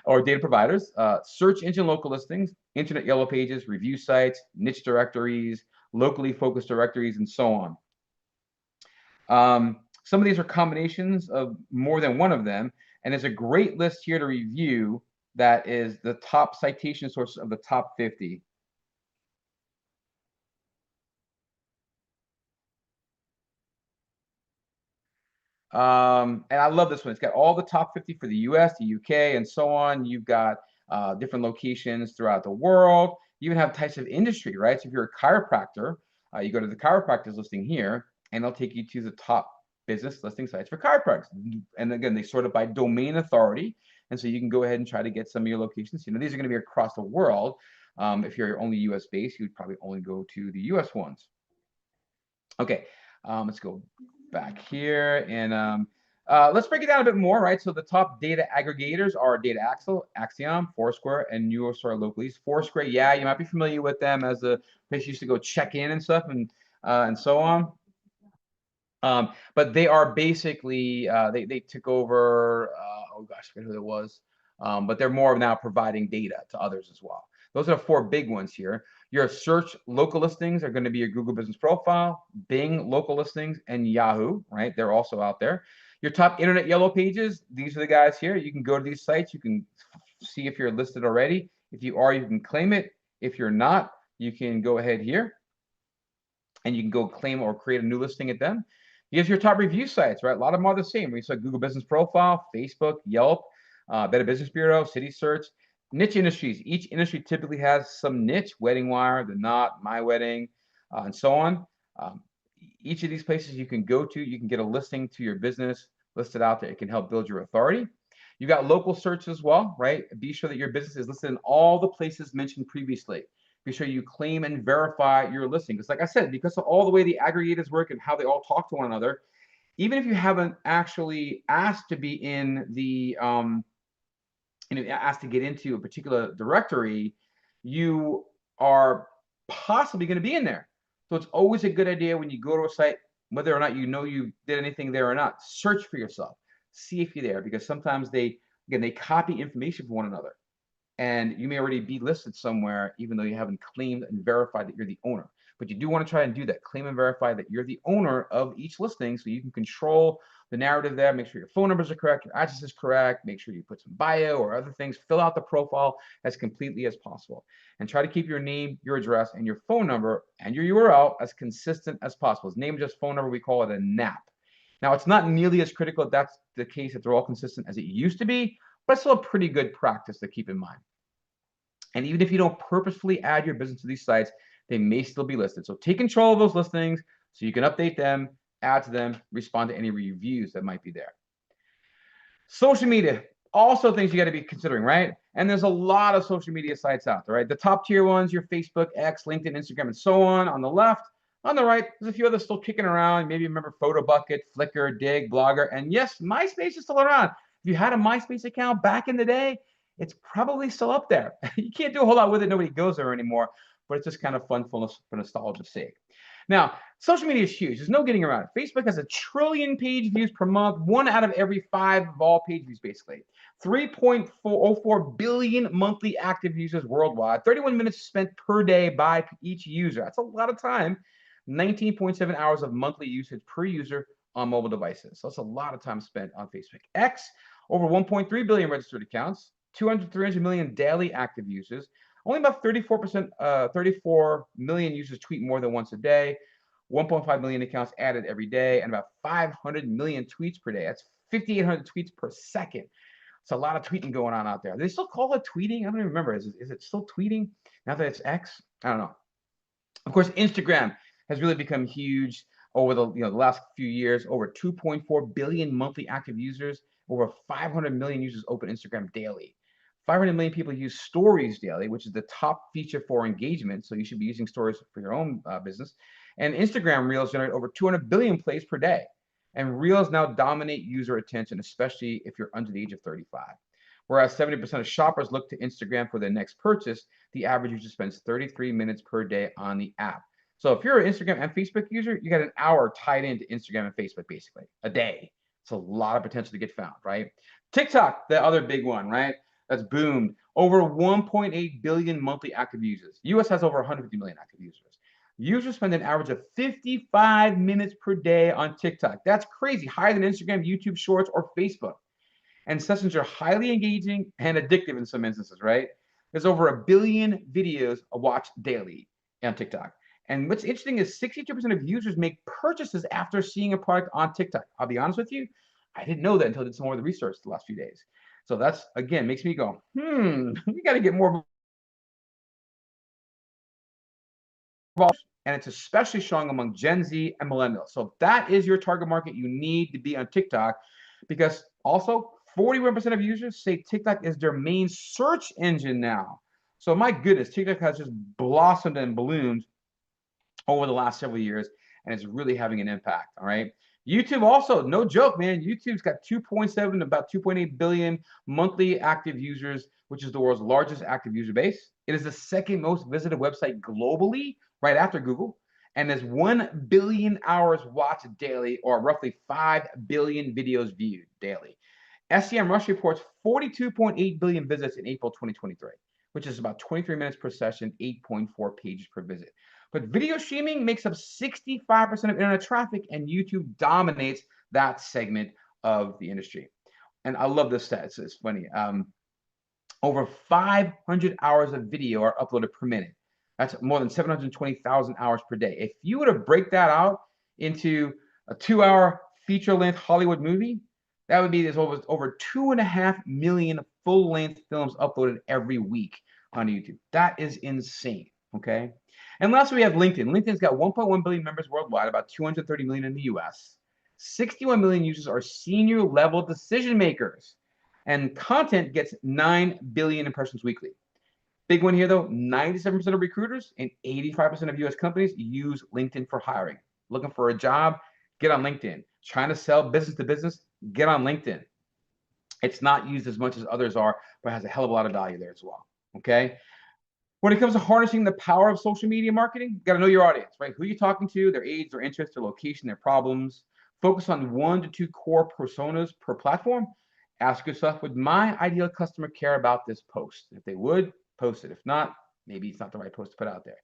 or data providers, search engine local listings, internet yellow pages, review sites, niche directories, locally focused directories, and so on. Some of these are combinations of more than one of them, and there's a great list here to review that is the top citation sources of the top 50. And I love this one. It's got all the top 50 for the US, the UK, and so on. You've got different locations throughout the world. You even have types of industry, right? So if you're a chiropractor, you go to the chiropractors listing here, and they'll take you to the top business listing sites for chiropractors. And again, they sort it by domain authority. And so you can go ahead and try to get some of your locations. These are going to be across the world. If you're only US based, you'd probably only go to the US ones. Okay, let's go back here and let's break it down a bit more, right? So the top data aggregators are Data Axiom, Foursquare, and Eurostar Localese. Foursquare, yeah, you might be familiar with them as a place you used to go check in and stuff and so on. But they are basically they took over. Oh gosh, I forget who it was. But they're more now providing data to others as well. Those are the four big ones here. Your search local listings are going to be your Google Business Profile, Bing local listings, and Yahoo, right? They're also out there. Your top internet yellow pages, these are the guys here. You can go to these sites. You can see if you're listed already. If you are, you can claim it. If you're not, you can go ahead here and you can go claim or create a new listing at them. Here's your top review sites, right? A lot of them are the same. We saw Google Business Profile, Facebook, Yelp, Better Business Bureau, City Search. Niche industries. Each industry typically has some niche: Wedding Wire, The Knot, My Wedding, and so on. Um, each of these places you can go to, you can get a listing to your business listed out there. It can help build your authority. You got local search as well, right? Be sure that your business is listed in all the places mentioned previously. Be sure you claim and verify your listing. Because like I said, because of all the way the aggregators work and how they all talk to one another, even if you haven't actually asked to be in the asked to get into a particular directory, you are possibly going to be in there. So it's always a good idea when you go to a site, whether or not you know you did anything there or not, search for yourself, see if you're there, because sometimes they copy information from one another, and you may already be listed somewhere even though you haven't claimed and verified that you're the owner. But you do want to try and do that, claim and verify that you're the owner of each listing, so you can control the narrative there. Make sure your phone numbers are correct, your address is correct, make sure you put some bio or other things, fill out the profile as completely as possible, and try to keep your name, your address, and your phone number and your URL as consistent as possible. As name, just phone number, we call it a NAP. Now, it's not nearly as critical if that's the case, if they're all consistent, as it used to be, but it's still a pretty good practice to keep in mind. And even if you don't purposefully add your business to these sites, they may still be listed. So take control of those listings so you can update them, add to them, respond to any reviews that might be there. Social media, also things you got to be considering, right? And there's a lot of social media sites out there, right? The top tier ones, your Facebook, X, LinkedIn, Instagram, and so on the left. On the right, there's a few others still kicking around. Maybe you remember PhotoBucket, Flickr, Dig, Blogger, and yes, MySpace is still around. If you had a MySpace account back in the day, it's probably still up there. You can't do a whole lot with it. Nobody goes there anymore, but it's just kind of fun for nostalgia's sake. Now, social media is huge. There's no getting around it. Facebook has 1 trillion page views per month, 1 out of every 5 of all page views, basically. 3.404 billion monthly active users worldwide, 31 minutes spent per day by each user. That's a lot of time. 19.7 hours of monthly usage per user on mobile devices. So that's a lot of time spent on Facebook. X, over 1.3 billion registered accounts, 300 million daily active users. Only about 34 million users tweet more than once a day. 1.5 million accounts added every day, and about 500 million tweets per day. That's 5,800 tweets per second. It's a lot of tweeting going on out there. Do they still call it tweeting? I don't even remember. Is it still tweeting now that it's X? I don't know. Of course, Instagram has really become huge over the last few years. Over 2.4 billion monthly active users. Over 500 million users open Instagram daily. 500 million people use stories daily, which is the top feature for engagement. So you should be using stories for your own business. And Instagram Reels generate over 200 billion plays per day. And Reels now dominate user attention, especially if you're under the age of 35. Whereas 70% of shoppers look to Instagram for their next purchase, the average user spends 33 minutes per day on the app. So if you're an Instagram and Facebook user, you got an hour tied into Instagram and Facebook, basically, a day. It's a lot of potential to get found, right? TikTok, the other big one, right? That's boomed. Over 1.8 billion monthly active users. US has over 150 million active users. Users spend an average of 55 minutes per day on TikTok. That's crazy, higher than Instagram, YouTube Shorts, or Facebook. And sessions are highly engaging and addictive in some instances, right? There's over 1 billion videos watched daily on TikTok. And what's interesting is 62% of users make purchases after seeing a product on TikTok. I'll be honest with you, I didn't know that until I did some more of the research the last few days. So that's, again, makes me go, we got to get more. And it's especially strong among Gen Z and millennials. So if that is your target market, you need to be on TikTok, because also 41% of users say TikTok is their main search engine now. So my goodness, TikTok has just blossomed and bloomed over the last several years, and it's really having an impact, all right? YouTube also, no joke, man. YouTube's got 2.7 to about 2.8 billion monthly active users, which is the world's largest active user base. It is the second most visited website globally, right after Google, and has 1 billion hours watched daily, or roughly 5 billion videos viewed daily. SEMrush reports 42.8 billion visits in April 2023, which is about 23 minutes per session, 8.4 pages per visit. But video streaming makes up 65% of internet traffic, and YouTube dominates that segment of the industry. And I love this stat. It's funny. Over 500 hours of video are uploaded per minute. That's more than 720,000 hours per day. If you were to break that out into a 2-hour feature-length Hollywood movie, that would be there's over 2.5 million full-length films uploaded every week on YouTube. That is insane, okay? And lastly, we have LinkedIn. LinkedIn's got 1.1 billion members worldwide, about 230 million in the US. 61 million users are senior level decision makers, and content gets 9 billion impressions weekly. Big one here though, 97% of recruiters and 85% of US companies use LinkedIn for hiring. Looking for a job, get on LinkedIn. Trying to sell business to business, get on LinkedIn. It's not used as much as others are, but has a hell of a lot of value there as well, okay? When it comes to harnessing the power of social media marketing, you got to know your audience, right? Who you're talking to, their age, their interests, their location, their problems. Focus on 1 to 2 core personas per platform. Ask yourself, would my ideal customer care about this post? If they would, post it. If not, maybe it's not the right post to put out there.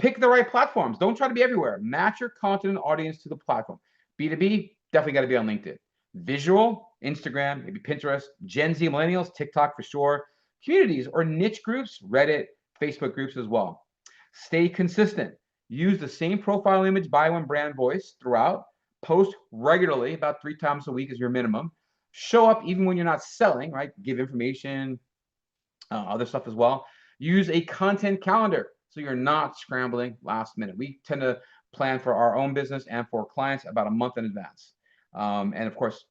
Pick the right platforms. Don't try to be everywhere. Match your content and audience to the platform. B2B, definitely got to be on LinkedIn. Visual, Instagram, maybe Pinterest. Gen Z, millennials, TikTok for sure. Communities or niche groups, Reddit, Facebook groups as well. Stay consistent. Use the same profile image, buy one brand voice throughout. Post regularly, about 3 times a week is your minimum. Show up even when you're not selling, right? Give information, other stuff as well. Use a content calendar so you're not scrambling last minute. We tend to plan for our own business and for clients about a month in advance. And of course,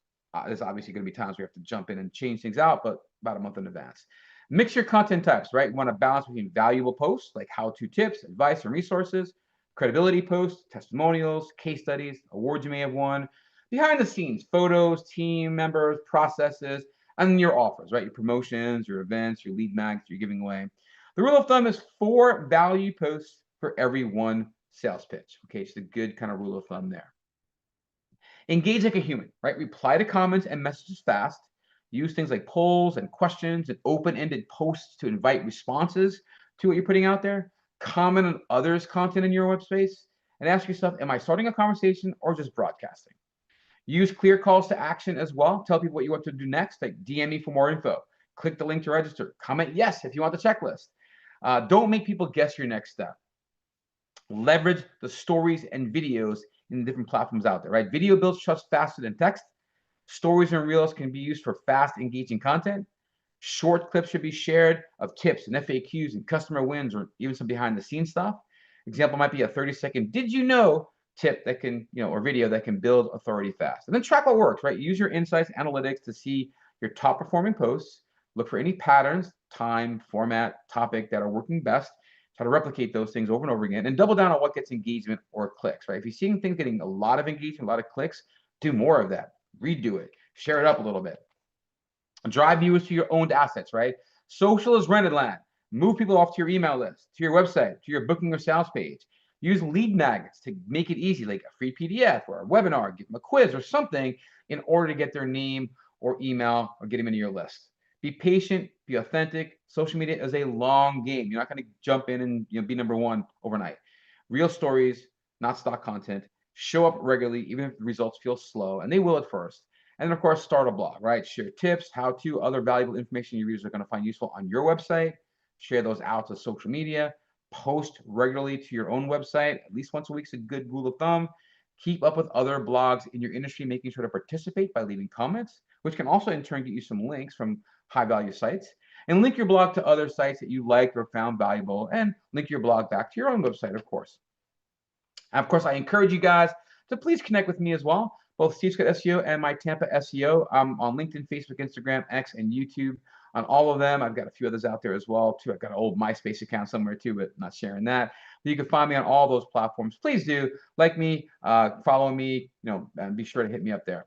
there's obviously going to be times we have to jump in and change things out, but about a month in advance. Mix your content types, right? You want to balance between valuable posts like how-to tips, advice, and resources, credibility posts, testimonials, case studies, awards you may have won, behind the scenes, photos, team members, processes, and your offers, right? Your promotions, your events, your lead mags you're giving away. The rule of thumb is 4 value posts for every 1 sales pitch. Okay, it's a good kind of rule of thumb there. Engage like a human, right? Reply to comments and messages fast. Use things like polls and questions and open-ended posts to invite responses to what you're putting out there. Comment on others' content in your web space and ask yourself, am I starting a conversation or just broadcasting? Use clear calls to action as well. Tell people what you want to do next, like DM me for more info. Click the link to register. Comment yes if you want the checklist. Don't make people guess your next step. Leverage the stories and videos in different platforms out there, right? Video builds trust faster than text. Stories and reels can be used for fast, engaging content. Short clips should be shared of tips and FAQs and customer wins or even some behind the scenes stuff. Example might be a 30-second did you know tip that can, or video that can build authority fast. And then track what works, right? Use your insights analytics to see your top performing posts. Look for any patterns, time, format, topic that are working best. Try to replicate those things over and over again and double down on what gets engagement or clicks, right? If you're seeing things getting a lot of engagement, a lot of clicks, do more of that. Redo it. Share it up a little bit. Drive viewers to your owned assets, right? Social is rented land. Move people off to your email list, to your website, to your booking or sales page. Use lead magnets to make it easy, like a free PDF or a webinar, give them a quiz or something in order to get their name or email or get them into your list. Be patient, be authentic. Social media is a long game. You're not going to jump in and be number one overnight. Real stories, not stock content. Show up regularly, even if the results feel slow, and they will at first. And then, of course, start a blog, right? Share tips, how-to, other valuable information your users are going to find useful on your website. Share those out to social media. Post regularly to your own website. At least once a week is a good rule of thumb. Keep up with other blogs in your industry, making sure to participate by leaving comments, which can also in turn get you some links from high-value sites. And link your blog to other sites that you liked or found valuable, and link your blog back to your own website, of course. And of course, I encourage you guys to please connect with me as well, both Steve Scott SEO and my Tampa SEO. I'm on LinkedIn, Facebook, Instagram, X, and YouTube. On all of them, I've got a few others out there as well, too. I've got an old MySpace account somewhere, too, but not sharing that. But you can find me on all those platforms. Please do like me, follow me, and be sure to hit me up there.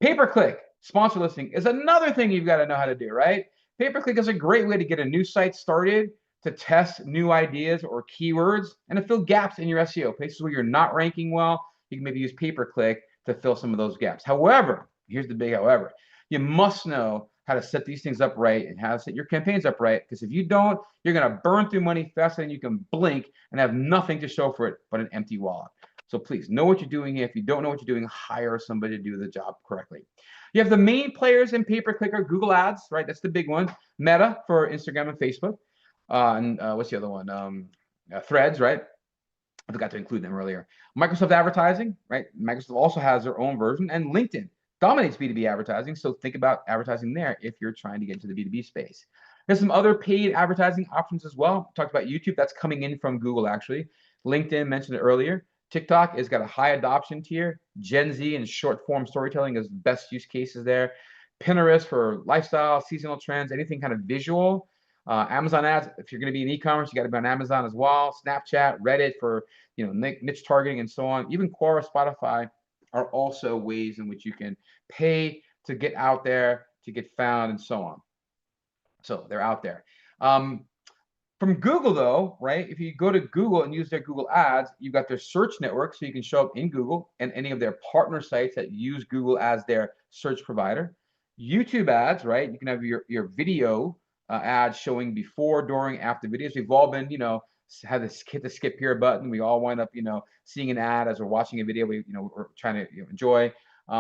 Pay-per-click sponsor listing is another thing you've got to know how to do, right? Pay-per-click is a great way to get a new site started, to test new ideas or keywords, and to fill gaps in your SEO. Places where you're not ranking well, you can maybe use pay-per-click to fill some of those gaps. However, here's the big however, you must know how to set these things up right and how to set your campaigns up right, because if you don't, you're going to burn through money faster than you can blink and have nothing to show for it but an empty wallet. So please know what you're doing here. If you don't know what you're doing, hire somebody to do the job correctly. You have the main players in pay-per-click are Google Ads, right? That's the big one. Meta for Instagram and Facebook. And what's the other one? Threads, right? I forgot to include them earlier. Microsoft Advertising, right? Microsoft also has their own version. And LinkedIn. dominates B2B advertising. So think about advertising there if you're trying to get into the B2B space. There's some other paid advertising options as well. Talked about YouTube. That's coming in from Google, actually. LinkedIn, mentioned it earlier. TikTok has got a high adoption tier. Gen Z and short form storytelling is best use cases there. Pinterest for lifestyle, seasonal trends, anything kind of visual. Amazon ads, if you're going to be in e-commerce, you got to be on Amazon as well. Snapchat, Reddit for niche targeting and so on. Even Quora, Spotify are also ways in which you can pay to get out there, to get found, and so on. So they're out there. From Google, though, right? If you go to Google and use their Google Ads, you've got their search network, so you can show up in Google and any of their partner sites that use Google as their search provider. YouTube ads, right? You can have your video ads showing before, during, after videos. We've all been, had to hit the skip here button. We all wind up, seeing an ad as we're watching a video we're trying to enjoy.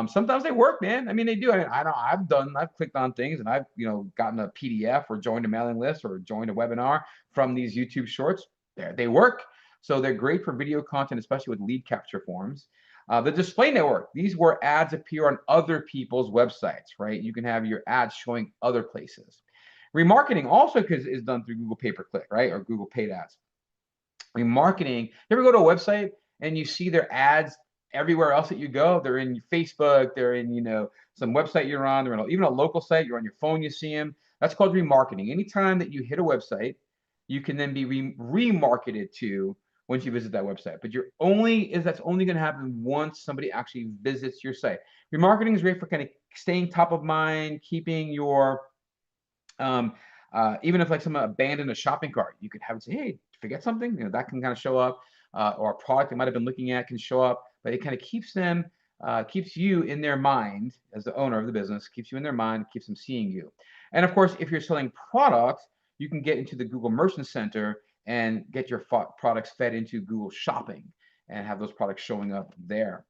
Sometimes they work, man. I mean, they do. I've clicked on things and I've, gotten a PDF or joined a mailing list or joined a webinar from these YouTube shorts. They work. So they're great for video content, especially with lead capture forms. The display network, these where ads appear on other people's websites, right? You can have your ads showing other places. Remarketing also is done through Google pay-per-click, right? Or Google paid ads. Remarketing, you ever go to a website and you see their ads everywhere else that you go? They're in Facebook, they're in, some website you're on, they're in even a local site, you're on your phone, you see them. That's called remarketing. Anytime that you hit a website, you can then be remarketed to once you visit that website. But that's only going to happen once somebody actually visits your site. Remarketing is great for kind of staying top of mind, keeping your even if like someone abandoned a shopping cart, you could have it say, hey, forget something, that can kind of show up, or a product they might have been looking at can show up, but it kind of keeps you in their mind as the owner of the business, keeps you in their mind, keeps them seeing you. And of course, if you're selling products, you can get into the Google Merchant Center and get your products fed into Google Shopping and have those products showing up there.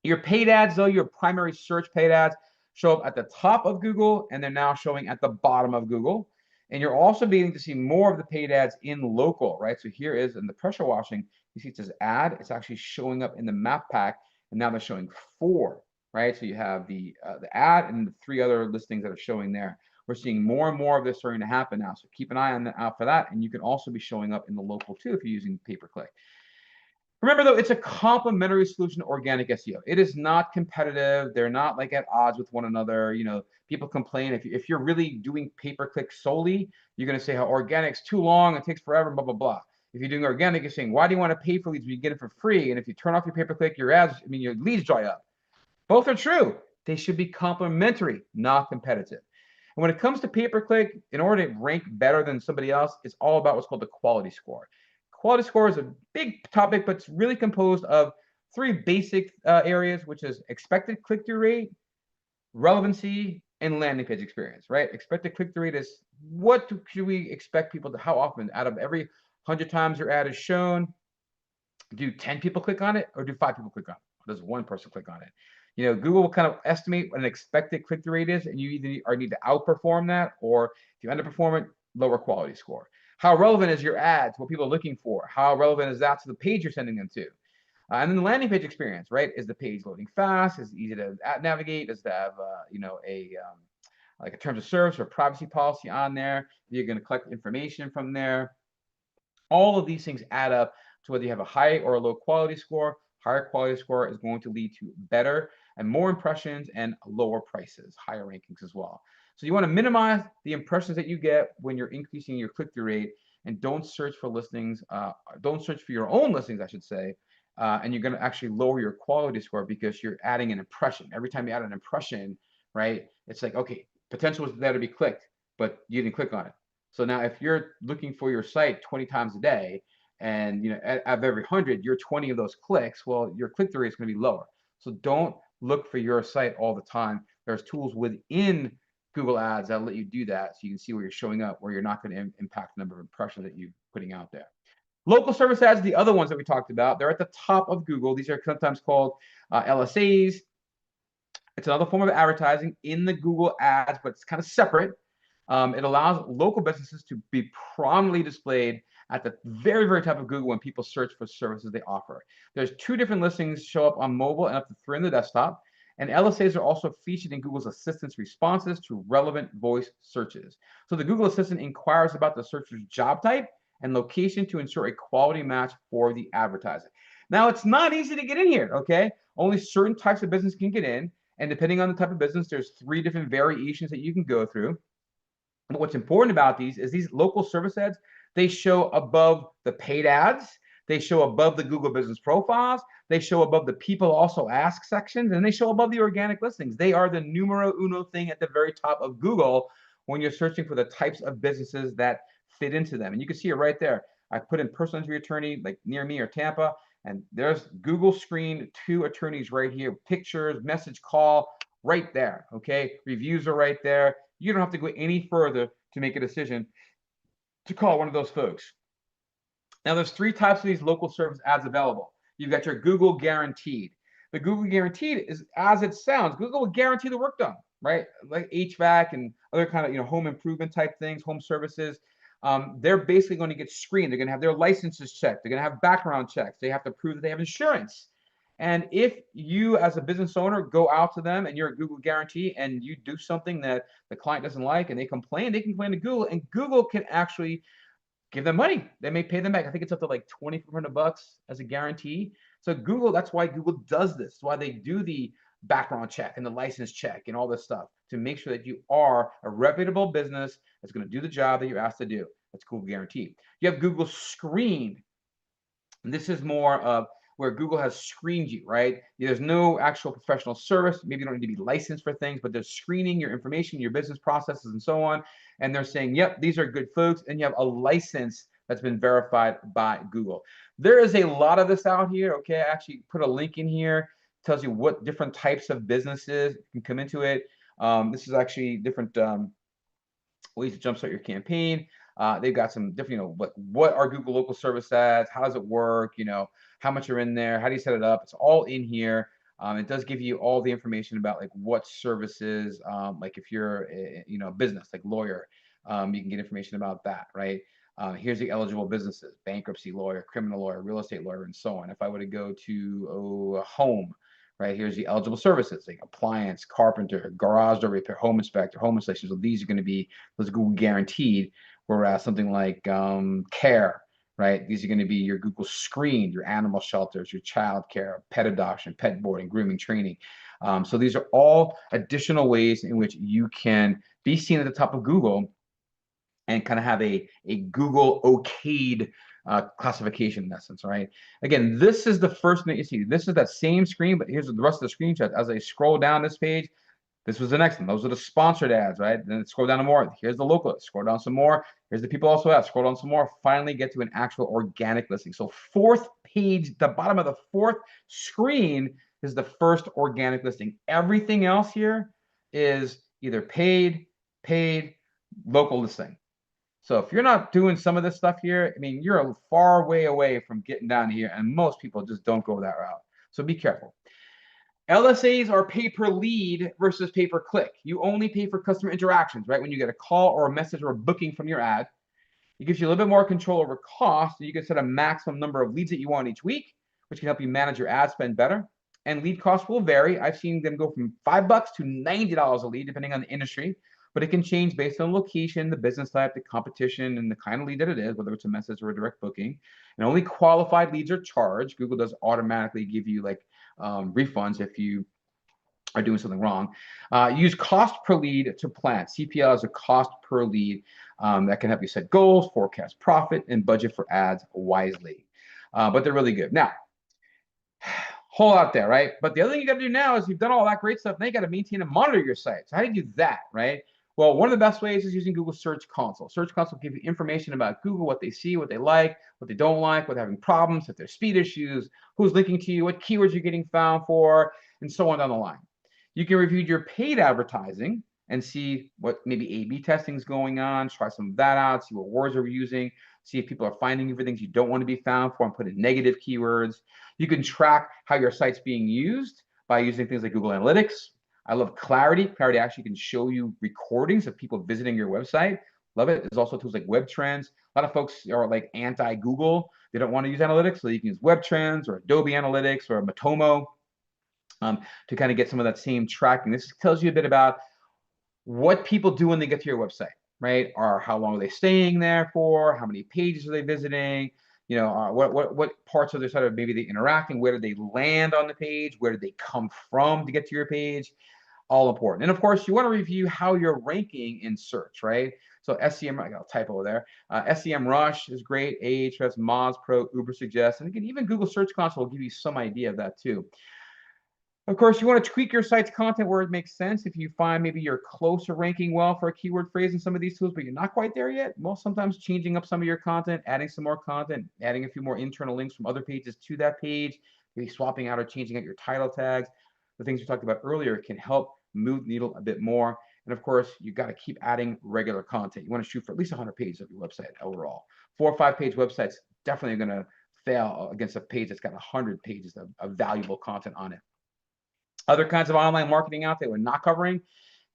Your paid ads, though, your primary search paid ads, show up at the top of Google, and they're now showing at the bottom of Google. And you're also beginning to see more of the paid ads in local, right? So here is in the pressure washing, you see it says ad. It's actually showing up in the map pack, and now they're showing 4, right? So you have the ad and the 3 other listings that are showing there. We're seeing more and more of this starting to happen now. So keep an eye out for that, and you can also be showing up in the local too if you're using pay-per-click. Remember, though, it's a complementary solution to organic SEO. It is not competitive. They're not like at odds with one another. People complain if you're really doing pay-per-click solely, you're going to say how organic's too long, it takes forever, blah, blah, blah. If you're doing organic, you're saying, why do you want to pay for leads when you get it for free? And if you turn off your pay-per-click, your leads dry up. Both are true. They should be complementary, not competitive. And when it comes to pay-per-click, in order to rank better than somebody else, it's all about what's called the quality score. Quality score is a big topic, but it's really composed of 3 basic areas, which is expected click-through rate, relevancy, and landing page experience, right? Expected click-through rate is what should we expect people to, how often out of every 100 times your ad is shown, do 10 people click on it or do 5 people click on it? Or does 1 person click on it? Google will kind of estimate what an expected click-through rate is, and you either need to outperform that, or if you underperform it, lower quality score. How relevant is your ad to what people are looking for? How relevant is that to the page you're sending them to? And then the landing page experience, right? Is the page loading fast? Is it easy to navigate? Does it have, like a terms of service or privacy policy on there? You're going to collect information from there. All of these things add up to whether you have a high or a low quality score. Higher quality score is going to lead to better and more impressions and lower prices, higher rankings as well. So you want to minimize the impressions that you get when you're increasing your click-through rate, and don't search for listings. Don't search for your own listings, I should say. And you're going to actually lower your quality score because you're adding an impression. Every time you add an impression, right, it's like, okay, potential was there to be clicked, but you didn't click on it. So now if you're looking for your site 20 times a day, and out of every 100, you're 20 of those clicks, well, your click-through rate is going to be lower. So don't look for your site all the time. There's tools within Google Ads that let you do that, so you can see where you're showing up, where you're not going to impact the number of impressions that you're putting out there. Local service ads, the other ones that we talked about, they're at the top of Google. These are sometimes called LSAs. It's another form of advertising in the Google Ads, but it's kind of separate. It allows local businesses to be prominently displayed at the very, very top of Google when people search for services they offer. There's 2 different listings show up on mobile and up to 3 on the desktop. And LSAs are also featured in Google's Assistant's responses to relevant voice searches. So the Google Assistant inquires about the searcher's job type and location to ensure a quality match for the advertising. Now, it's not easy to get in here, okay? Only certain types of business can get in. And depending on the type of business, there's 3 different variations that you can go through. But what's important about these is these local service ads, they show above the paid ads, they show above the Google business profiles, they show above the people also ask sections, and they show above the organic listings. They are the numero uno thing at the very top of Google when you're searching for the types of businesses that fit into them. And you can see it right there. I put in personal injury attorney, like near me or Tampa, and there's Google screen 2 attorneys right here, pictures, message call right there, okay? Reviews are right there. You don't have to go any further to make a decision to call one of those folks. Now, there's 3 types of these local service ads available. You've got your Google Guaranteed. The Google Guaranteed is as it sounds. Google will guarantee the work done, right? Like HVAC and other kind of home improvement type things, home services. They're basically going to get screened. They're going to have their licenses checked. They're going to have background checks. They have to prove that they have insurance. And if you, as a business owner, go out to them and you're a Google Guarantee and you do something that the client doesn't like and they can complain to Google, and Google can actually give them money. They may pay them back. I think it's up to like $2,400 as a guarantee. So Google, that's why Google does this. That's why they do the background check and the license check and all this stuff to make sure that you are a reputable business that's going to do the job that you're asked to do. That's Google Guarantee. You have Google Screened. And this is more of where Google has screened you, right? There's no actual professional service. Maybe you don't need to be licensed for things, but they're screening your information, your business processes, and so on. And they're saying, yep, these are good folks. And you have a license that's been verified by Google. There is a lot of this out here, okay? I actually put a link in here. It tells you what different types of businesses can come into it. This is actually different ways to jumpstart your campaign. They've got some different, what are Google local service ads? How does it work? How much are in there? How do you set it up? It's all in here. It does give you all the information about like what services, like if you're a business, like lawyer, you can get information about that, right? Here's the eligible businesses: bankruptcy lawyer, criminal lawyer, real estate lawyer, and so on. If I were to go to a home, right, here's the eligible services like appliance, carpenter, garage door repair, home inspector, home installation. So these are going to be those Google Guaranteed. Whereas something like care, right? These are going to be your Google Screened, your animal shelters, your child care, pet adoption, pet boarding, grooming, training. So these are all additional ways in which you can be seen at the top of Google and kind of have a Google okayed classification in essence, right? Again, this is the first thing that you see. This is that same screen, but here's the rest of the screenshots. As I scroll down this page, this was the next one. Those are the sponsored ads, right? Then scroll down to more. Here's the local. Scroll down some more. Here's the people also ads. Scroll down some more. Finally get to an actual organic listing. So 4th page, the bottom of the 4th screen is the first organic listing. Everything else here is either paid, local listing. So if you're not doing some of this stuff here, I mean, you're a far way away from getting down here, and most people just don't go that route. So be careful. LSAs are pay per lead versus pay per click. You only pay for customer interactions, right? When you get a call or a message or a booking from your ad, it gives you a little bit more control over cost. So you can set a maximum number of leads that you want each week, which can help you manage your ad spend better. And lead costs will vary. I've seen them go from $5 to $90 a lead, depending on the industry. But it can change based on location, the business type, the competition, and the kind of lead that it is, whether it's a message or a direct booking. And only qualified leads are charged. Google does automatically give you like refunds if you are doing something wrong. Use cost per lead to plan. CPL is a cost per lead that can help you set goals, forecast profit, and budget for ads wisely. But they're really good. Now, whole out there, right? But the other thing you got to do now is you've done all that great stuff. Now you got to maintain and monitor your site. So how do you do that, right? Well, one of the best ways is using Google Search Console. Search Console will give you information about Google, what they see, what they like, what they don't like, what they're having problems, if there's speed issues, who's linking to you, what keywords you're getting found for, and so on down the line. You can review your paid advertising and see what maybe A/B testing is going on, try some of that out, see what words are we using, see if people are finding you for things you don't want to be found for, and put in negative keywords. You can track how your site's being used by using things like Google Analytics. I love Clarity. Clarity actually can show you recordings of people visiting your website. Love it. There's also tools like Web Trends. A lot of folks are like anti-Google. They don't want to use analytics, so you can use Web Trends or Adobe Analytics or Matomo. to kind of get some of that same tracking. This tells you a bit about what people do when they get to your website, right? Or how long are they staying there for? How many pages are they visiting? What parts of their site are maybe they interacting? Where did they land on the page? Where did they come from to get to your page? All important. And of course, you want to review how you're ranking in search, right? So SEM, I got a typo there. SEM Rush is great. Ahrefs, Moz Pro, Uber Suggest, and again, even Google Search Console will give you some idea of that too. Of course, you want to tweak your site's content where it makes sense. If you find maybe you're close to ranking well for a keyword phrase in some of these tools, but you're not quite there yet, well, sometimes changing up some of your content, adding some more content, adding a few more internal links from other pages to that page, maybe swapping out or changing out your title tags, the things we talked about earlier can help move the needle a bit more. And of course, you got to keep adding regular content. You want to shoot for at least 100 pages of your website overall. 4 or 5 page websites definitely are going to fail against a page that's got 100 pages of valuable content on it. Other kinds of online marketing out there we're not covering.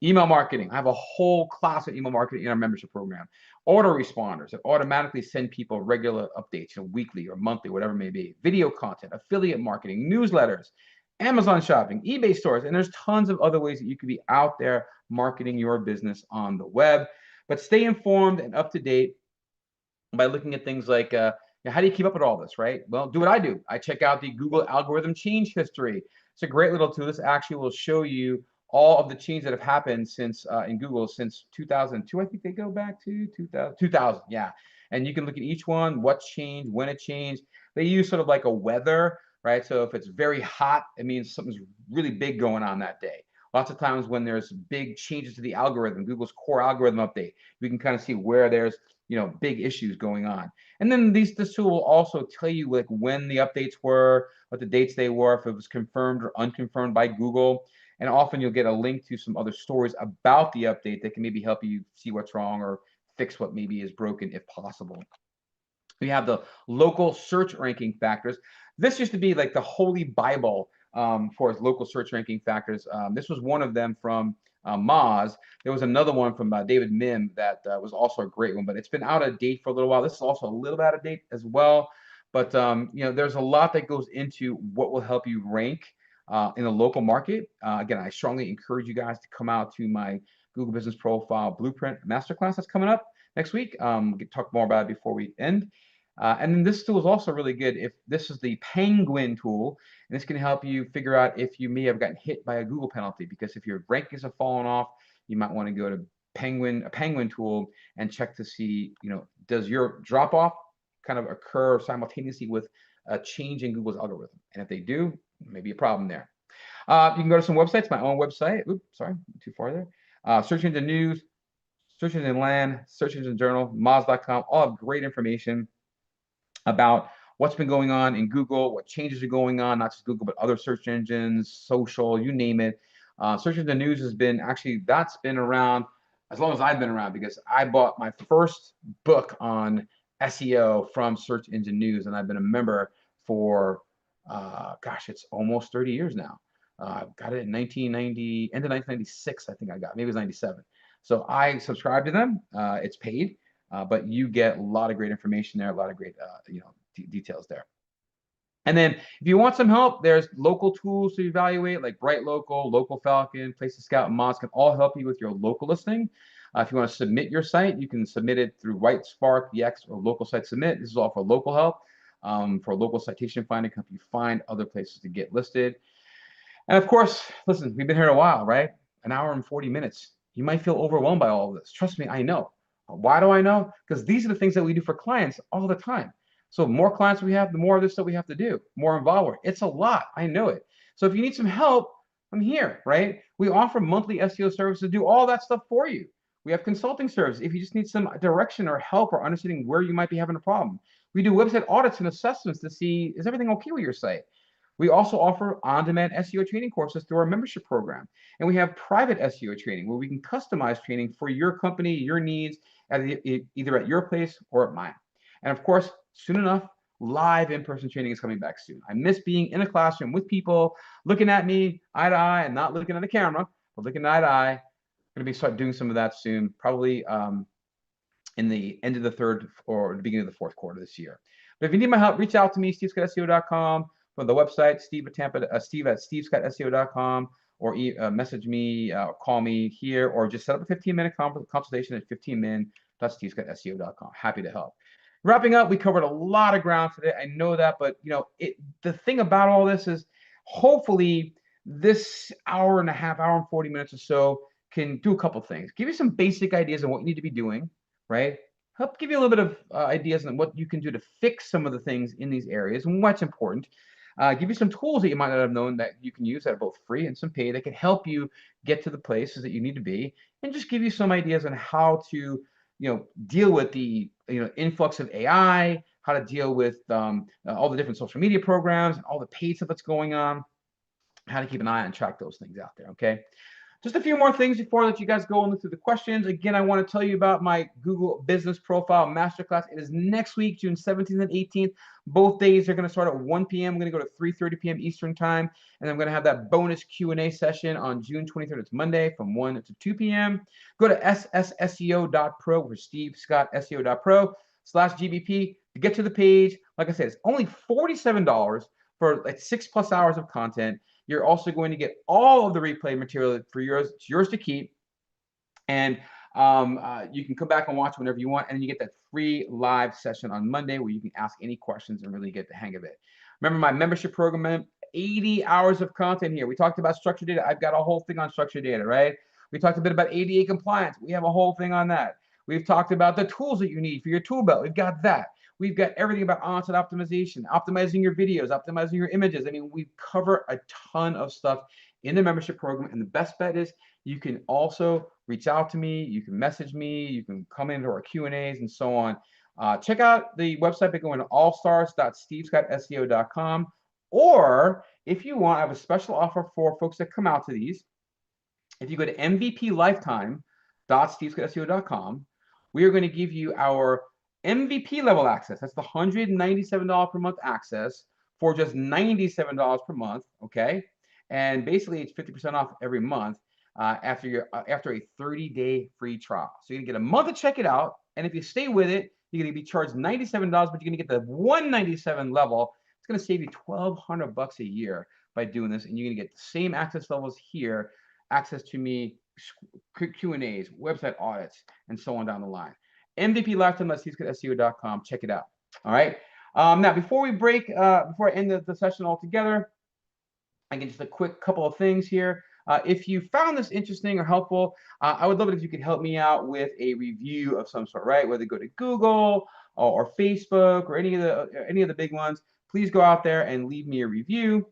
Email marketing. I have a whole class of email marketing in our membership program. Autoresponders that automatically send people regular updates, weekly or monthly, whatever it may be. Video content, affiliate marketing, newsletters, Amazon shopping, eBay stores, and there's tons of other ways that you could be out there marketing your business on the web. But stay informed and up to date by looking at things like how do you keep up with all this, right? Well, do what I do. I check out the Google algorithm change history. It's a great little tool. This actually will show you all of the changes that have happened since in Google since 2002. I think they go back to 2000. Yeah. And you can look at each one, what changed, when it changed. They use sort of like a weather, right? So if it's very hot, it means something's really big going on that day. Lots of times when there's big changes to the algorithm, Google's core algorithm update, we can kind of see where there's big issues going on. And then this tool will also tell you like when the updates were, what the dates they were, if it was confirmed or unconfirmed by Google. And often you'll get a link to some other stories about the update that can maybe help you see what's wrong or fix what maybe is broken if possible. We have the local search ranking factors. This used to be like the holy Bible for local search ranking factors. This was one of them from Moz. There was another one from David Mim that was also a great one, but it's been out of date for a little while. This is also a little bit out of date as well. But there's a lot that goes into what will help you rank in a local market. Again, I strongly encourage you guys to come out to my Google Business Profile Blueprint Masterclass that's coming up next week. We can talk more about it before we end. And then this tool is also really good. If this is the Penguin tool, and this can help you figure out if you may have gotten hit by a Google penalty, because if your rankings have fallen off, you might want to go to a Penguin tool and check to see, does your drop off kind of occur simultaneously with a change in Google's algorithm? And if they do, maybe a problem there. You can go to some websites, my own website. Oops, sorry, too far there. Search engine news, search engine land, search engine journal, moz.com, all have great information about what's been going on in Google, what changes are going on, not just Google, but other search engines, social, you name it. Search engine news has been that's been around as long as I've been around, because I bought my first book on SEO from Search Engine News, and I've been a member for, it's almost 30 years now. Got it in 1990, end of 1996, I think I got, maybe it was 97. So I subscribe to them. It's paid. But you get a lot of great information there, a lot of great details there. And then if you want some help, there's local tools to evaluate, like Bright Local, Local Falcon, Place to Scout, and Moz can all help you with your local listing. If you want to submit your site, you can submit it through WhiteSpark, Yext, or Local Site Submit. This is all for local help, for local citation finding, help you find other places to get listed. And of course, listen, we've been here a while, right? An hour and 40 minutes. You might feel overwhelmed by all of this. Trust me, I know. Why do I know? Because these are the things that we do for clients all the time. So the more clients we have, the more of this stuff we have to do, more involved. It's a lot. I know it. So if you need some help, I'm here, right? We offer monthly SEO services to do all that stuff for you. We have consulting services if you just need some direction or help or understanding where you might be having a problem. We do website audits and assessments to see, is everything okay with your site? We also offer on-demand SEO training courses through our membership program. And we have private SEO training where we can customize training for your company, your needs, either at your place or at mine. And of course, soon enough, live in-person training is coming back soon. I miss being in a classroom with people, looking at me eye to eye and not looking at the camera, but looking eye to eye. I'm going to start doing some of that soon, probably in the end of the third or the beginning of the fourth quarter this year. But if you need my help, reach out to me, stevescottseo.com. from the website, Steve at stevescottseo.com, or message me, call me here, or just set up a 15-minute consultation at 15min.stevescottseo.com. Happy to help. Wrapping up, we covered a lot of ground today. I know that, but the thing about all this is hopefully this hour and a half, hour and 40 minutes or so can do a couple things. Give you some basic ideas on what you need to be doing, right? Help give you a little bit of ideas on what you can do to fix some of the things in these areas and what's important. Give you some tools that you might not have known that you can use that are both free and some paid that can help you get to the places that you need to be, and just give you some ideas on how to deal with the influx of AI, how to deal with all the different social media programs and all the paid stuff that's going on, how to keep an eye on and track those things out there. Okay. Just a few more things before I let you guys go and look through the questions. Again, I want to tell you about my Google Business Profile Masterclass. It is next week, June 17th and 18th. Both days are going to start at 1 p.m. I'm going to go to 3:30 p.m. Eastern Time. And I'm going to have that bonus Q&A session on June 23rd. It's Monday from 1 to 2 p.m. Go to ssseo.pro or stevescottseo.pro/GBP to get to the page. Like I said, it's only $47 for like 6+ hours of content. You're also going to get all of the replay material for yours. It's yours to keep. And you can come back and watch whenever you want. And you get that free live session on Monday where you can ask any questions and really get the hang of it. Remember my membership program, 80 hours of content here. We talked about structured data. I've got a whole thing on structured data, right? We talked a bit about ADA compliance. We have a whole thing on that. We've talked about the tools that you need for your tool belt. We've got that. We've got everything about on-site optimization, optimizing your videos, optimizing your images. I mean, we cover a ton of stuff in the membership program. And the best bet is you can also reach out to me. You can message me. You can come into our Q&As and so on. Check out the website by going to allstars.stevescottseo.com. Or if you want, I have a special offer for folks that come out to these. If you go to mvplifetime.stevescottseo.com, we are going to give you our MVP level access. That's the $197 per month access for just $97 per month. Okay. And basically it's 50% off every month after a 30-day free trial. So you're gonna get a month to check it out. And if you stay with it, you're gonna be charged $97, but you're gonna get the 197 level. It's gonna save you $1,200 a year by doing this. And you're gonna get the same access levels here, access to me, Q&As, website audits, and so on down the line. mvplifetime.stevescottseo.com. Check it out. All right. Now, before we break, before I end the session altogether, again, just a quick couple of things here. If you found this interesting or helpful, I would love it if you could help me out with a review of some sort, right? Whether you go to Google or Facebook or any of the big ones, please go out there and leave me a review.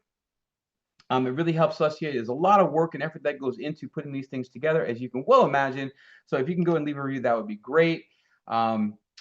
It really helps us here. There's a lot of work and effort that goes into putting these things together, as you can well imagine. So if you can go and leave a review, that would be great.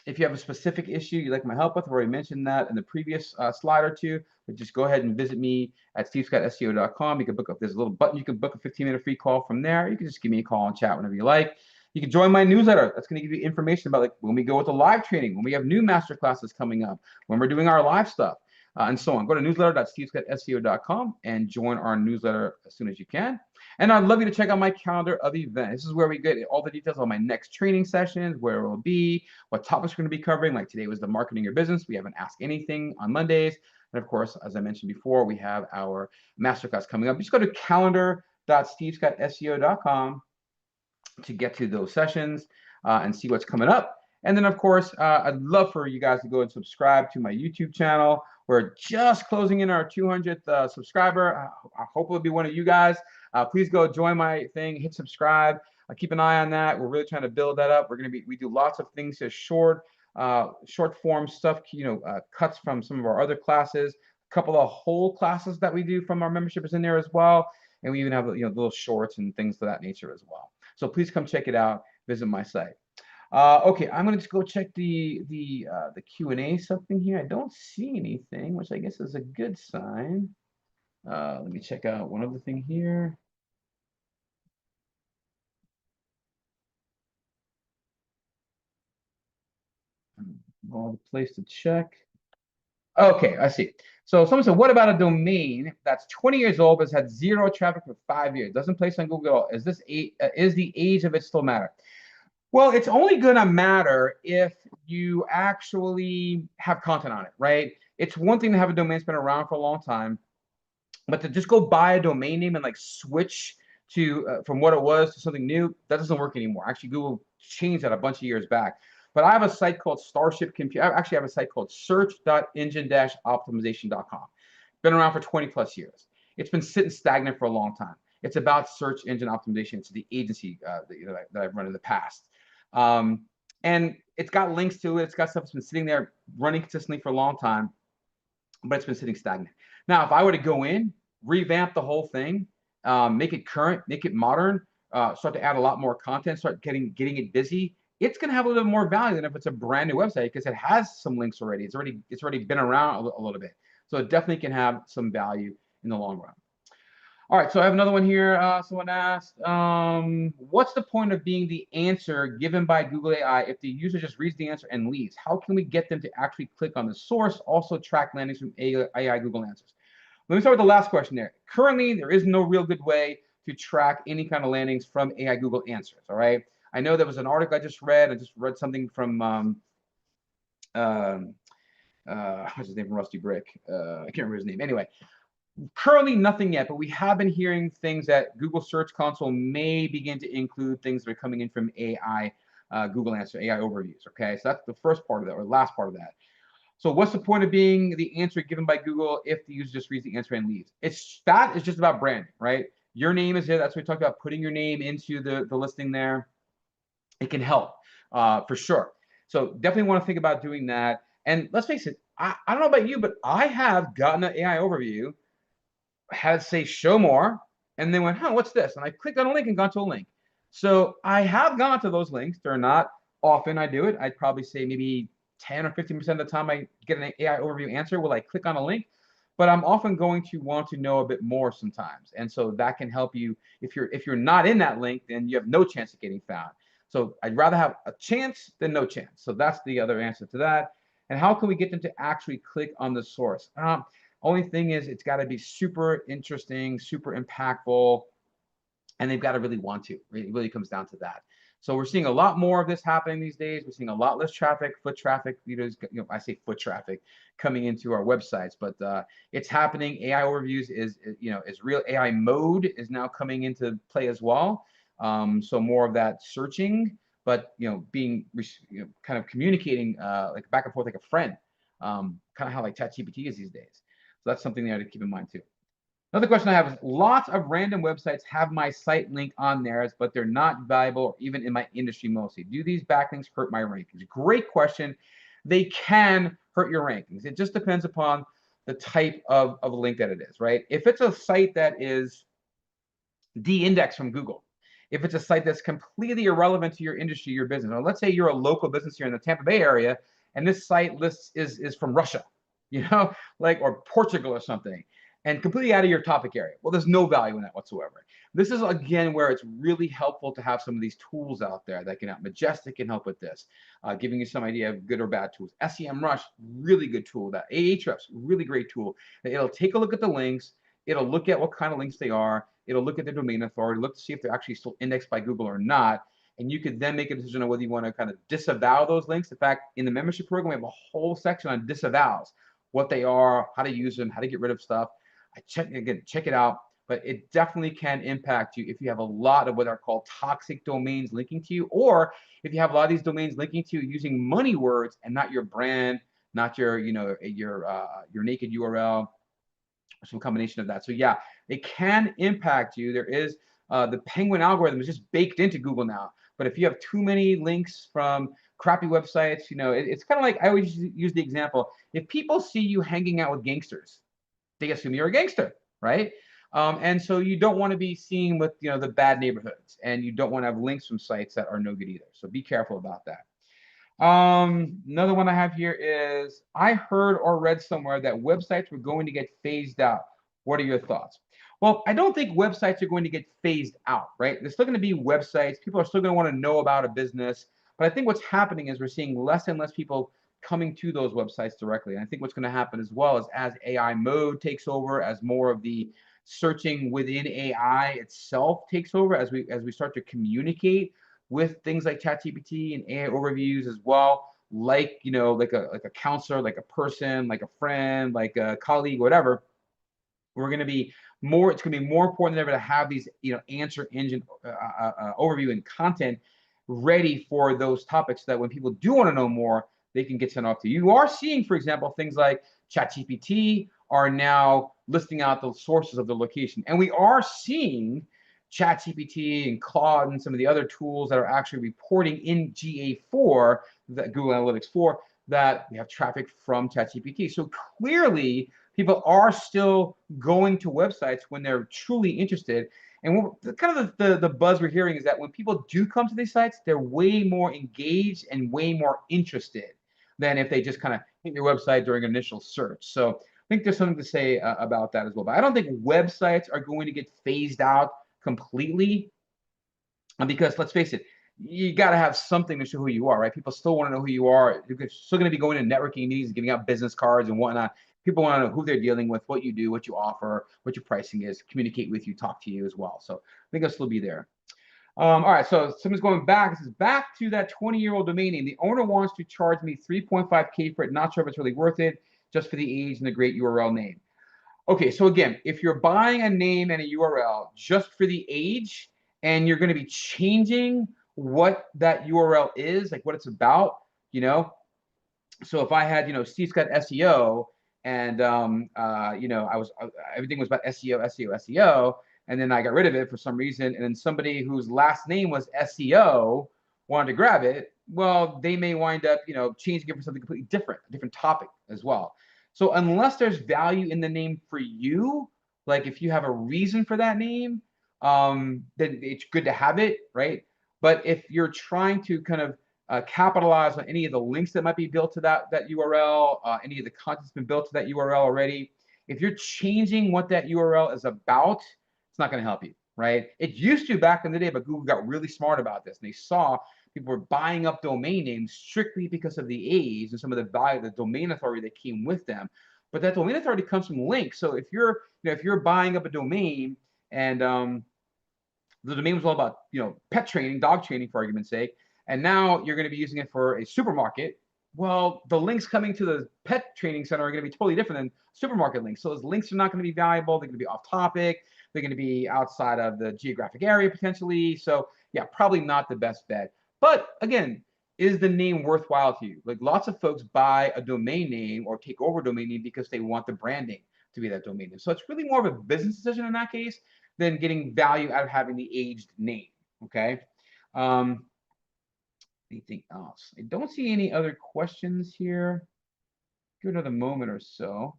If you have a specific issue you'd like my help with, I've already mentioned that in the previous slide or two, but just go ahead and visit me at stevescottseo.com. You can book up, there's a little button, you can book a 15-minute free call from there. You can just give me a call and chat whenever you like. You can join my newsletter. That's going to give you information about like when we go with the live training, when we have new master classes coming up, when we're doing our live stuff, and so on. Go to newsletter.stevescottseo.com and join our newsletter as soon as you can. And I'd love you to check out my calendar of events. This is where we get all the details on my next training sessions, where it will be, what topics we're going to be covering. Like today was the marketing your business. We have an Ask Anything on Mondays. And of course, as I mentioned before, we have our masterclass coming up. Just go to calendar.stevescottseo.com to get to those sessions and see what's coming up. And then, of course, I'd love for you guys to go and subscribe to my YouTube channel. We're just closing in our 200th subscriber. I hope it'll be one of you guys. Please go join my thing, hit subscribe. Keep an eye on that. We're really trying to build that up. We do lots of things here, short form stuff, cuts from some of our other classes. A couple of whole classes that we do from our membership is in there as well. And we even have little shorts and things of that nature as well. So please come check it out. Visit my site. Okay, I'm gonna just go check the Q&A something here. I don't see anything, which I guess is a good sign. Let me check out one other thing here. Well, the place to check. Okay, I see. So someone said, what about a domain that's 20 years old but has had zero traffic for 5 years? Doesn't place on Google at all. Is the age of it still matter? Well, it's only going to matter if you actually have content on it, right? It's one thing to have a domain that's been around for a long time, but to just go buy a domain name and like switch to from what it was to something new, that doesn't work anymore. Actually, Google changed that a bunch of years back. But I have a site called Starship Compute. I actually have a site called search.engine-optimization.com. Been around for 20 plus years. It's been sitting stagnant for a long time. It's about search engine optimization. It's the agency that I've run in the past. And it's got links to it. It's got stuff that's been sitting there running consistently for a long time, but it's been sitting stagnant. Now, if I were to go in, revamp the whole thing, make it current, make it modern, start to add a lot more content, start getting it busy, it's going to have a little bit more value than if it's a brand new website because it has some links already. It's already been around a little bit, so it definitely can have some value in the long run. All right, so I have another one here. Someone asked, what's the point of being the answer given by Google AI if the user just reads the answer and leaves? How can we get them to actually click on the source, also track landings from AI Google Answers? Let me start with the last question there. Currently, there is no real good way to track any kind of landings from AI Google Answers, all right? I know there was an article I just read. I just read something from, what's his name from Rusty Brick? I can't remember his name. Anyway, currently nothing yet, but we have been hearing things that Google Search Console may begin to include things that are coming in from AI, Google Answer, AI overviews, okay? So that's the first part of that, or last part of that. So what's the point of being the answer given by Google if the user just reads the answer and leaves? That is just about branding, right? Your name is there. That's what we talked about, putting your name into the listing there. It can help for sure. So definitely want to think about doing that. And let's face it, I don't know about you, but I have gotten an AI overview, had it say show more, and then went, huh, what's this? And I clicked on a link and gone to a link. So I have gone to those links. They're not often I do it. I'd probably say maybe 10 or 15% of the time I get an AI overview answer will I click on a link, but I'm often going to want to know a bit more sometimes. And so that can help you. If you're not in that link, then you have no chance of getting found. So I'd rather have a chance than no chance. So that's the other answer to that. And how can we get them to actually click on the source? Only thing is it's got to be super interesting, super impactful, and they've got to really want to. It really comes down to that. So we're seeing a lot more of this happening these days. We're seeing a lot less traffic, foot traffic. I say foot traffic coming into our websites, but it's happening. AI overviews is real. AI mode is now coming into play as well. So more of that searching, but being kind of communicating like back and forth like a friend, kind of how like ChatGPT is these days. So that's something there to keep in mind too. Another question I have is lots of random websites have my site link on theirs, but they're not valuable or even in my industry mostly. Do these backlinks hurt my rankings? Great question. They can hurt your rankings. It just depends upon the type of link that it is, right? If it's a site that is de-indexed from Google, if it's a site that's completely irrelevant to your industry, your business, or let's say you're a local business here in the Tampa Bay area, and this site list is from Russia, or Portugal or something, and completely out of your topic area. Well, there's no value in that whatsoever. This is, again, where it's really helpful to have some of these tools out there that can help. Majestic can help with this, giving you some idea of good or bad tools. SEMrush, really good tool. That Ahrefs, really great tool. It'll take a look at the links. It'll look at what kind of links they are. It'll look at the domain authority, look to see if they're actually still indexed by Google or not. And you could then make a decision on whether you want to kind of disavow those links. In fact, in the membership program, we have a whole section on disavows, what they are, how to use them, how to get rid of stuff. Check it out, but it definitely can impact you if you have a lot of what are called toxic domains linking to you, or if you have a lot of these domains linking to you using money words and not your brand, not your naked URL, or some combination of that. So yeah, it can impact you. There is the Penguin algorithm is just baked into Google now. But if you have too many links from crappy websites, it's kind of like I always use the example. If people see you hanging out with gangsters, they assume you're a gangster, right? And so you don't want to be seen with the bad neighborhoods, and you don't want to have links from sites that are no good either. So be careful about that. Another one I have here is I heard or read somewhere that websites were going to get phased out. What are your thoughts? Well, I don't think websites are going to get phased out, right? There's still going to be websites. People are still going to want to know about a business. But I think what's happening is we're seeing less and less people coming to those websites directly. And I think what's going to happen as well is as AI mode takes over, as more of the searching within AI itself takes over, as we start to communicate with things like ChatGPT and AI overviews as well, like, you know, like a counselor, like a person, like a friend, like a colleague, whatever. We're going to be more, it's going to be more important than ever to have these, you know, answer engine overview and content ready for those topics, so that when people do want to know more, they can get sent off to you. You are seeing, for example, things like ChatGPT are now listing out the sources of the location. And we are seeing ChatGPT and Claude and some of the other tools that are actually reporting in GA4, that Google Analytics 4, that we have traffic from ChatGPT. So clearly, people are still going to websites when they're truly interested. And kind of the buzz we're hearing is that when people do come to these sites, they're way more engaged and way more interested than if they just kind of hit your website during initial search. So I think there's something to say about that as well. But I don't think websites are going to get phased out completely, because let's face it, you got to have something to show who you are, right? People still want to know who you are. You're still going to be going to networking meetings, giving out business cards and whatnot. People want to know who they're dealing with, what you do, what you offer, what your pricing is, communicate with you, talk to you as well. So I think it'll still be there. All right, so someone's going back. This is back to that 20-year-old domain name. The owner wants to charge me 3.5K for it. Not sure if it's really worth it, just for the age and the great URL name. Okay, so again, if you're buying a name and a URL just for the age, and you're going to be changing what that URL is, like what it's about, you know. So if I had, you know, Steve Scott SEO, and you know, everything was about SEO, SEO, SEO, and then I got rid of it for some reason, and then somebody whose last name was SEO wanted to grab it, well, they may wind up, you know, changing it for something completely different, a different topic as well. So unless there's value in the name for you, like if you have a reason for that name, then it's good to have it, right? But if you're trying to kind of capitalize on any of the links that might be built to that URL, any of the content that's been built to that URL already, if you're changing what that URL is about, it's not going to help you, right? It used to back in the day, but Google got really smart about this, and they saw people were buying up domain names strictly because of the age and some of the domain authority that came with them. But that domain authority comes from links. So if you're, you know, if you're buying up a domain, and the domain was all about, you know, pet training, dog training, for argument's sake, and now you're going to be using it for a supermarket, well, the links coming to the pet training center are going to be totally different than supermarket links. So those links are not going to be valuable. They're going to be off topic. They're going to be outside of the geographic area potentially. So yeah, probably not the best bet. But again, is the name worthwhile to you? Like, lots of folks buy a domain name or take over a domain name because they want the branding to be that domain name. So it's really more of a business decision in that case than getting value out of having the aged name. Okay. Anything else? I don't see any other questions here. Give it another moment or so.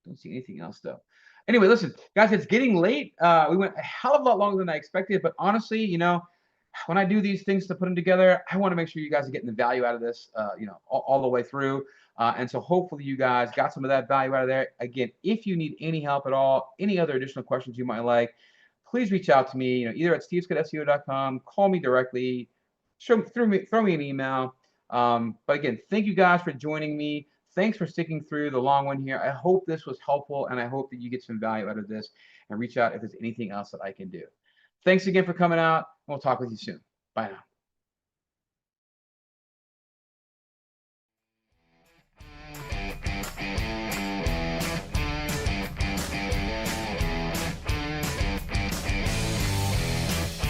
Don't see anything else though. Anyway, listen, guys, it's getting late. We went a hell of a lot longer than I expected, but honestly, you know, when I do these things to put them together, I want to make sure you guys are getting the value out of this, you know, all the way through. And so hopefully you guys got some of that value out of there. Again, if you need any help at all, any other additional questions you might like, please reach out to me, you know, either at stevescottseo.com, call me directly, throw me an email. But again, thank you guys for joining me. Thanks for sticking through the long one here. I hope this was helpful, and I hope that you get some value out of this, and reach out if there's anything else that I can do. Thanks again for coming out, and we'll talk with you soon. Bye now.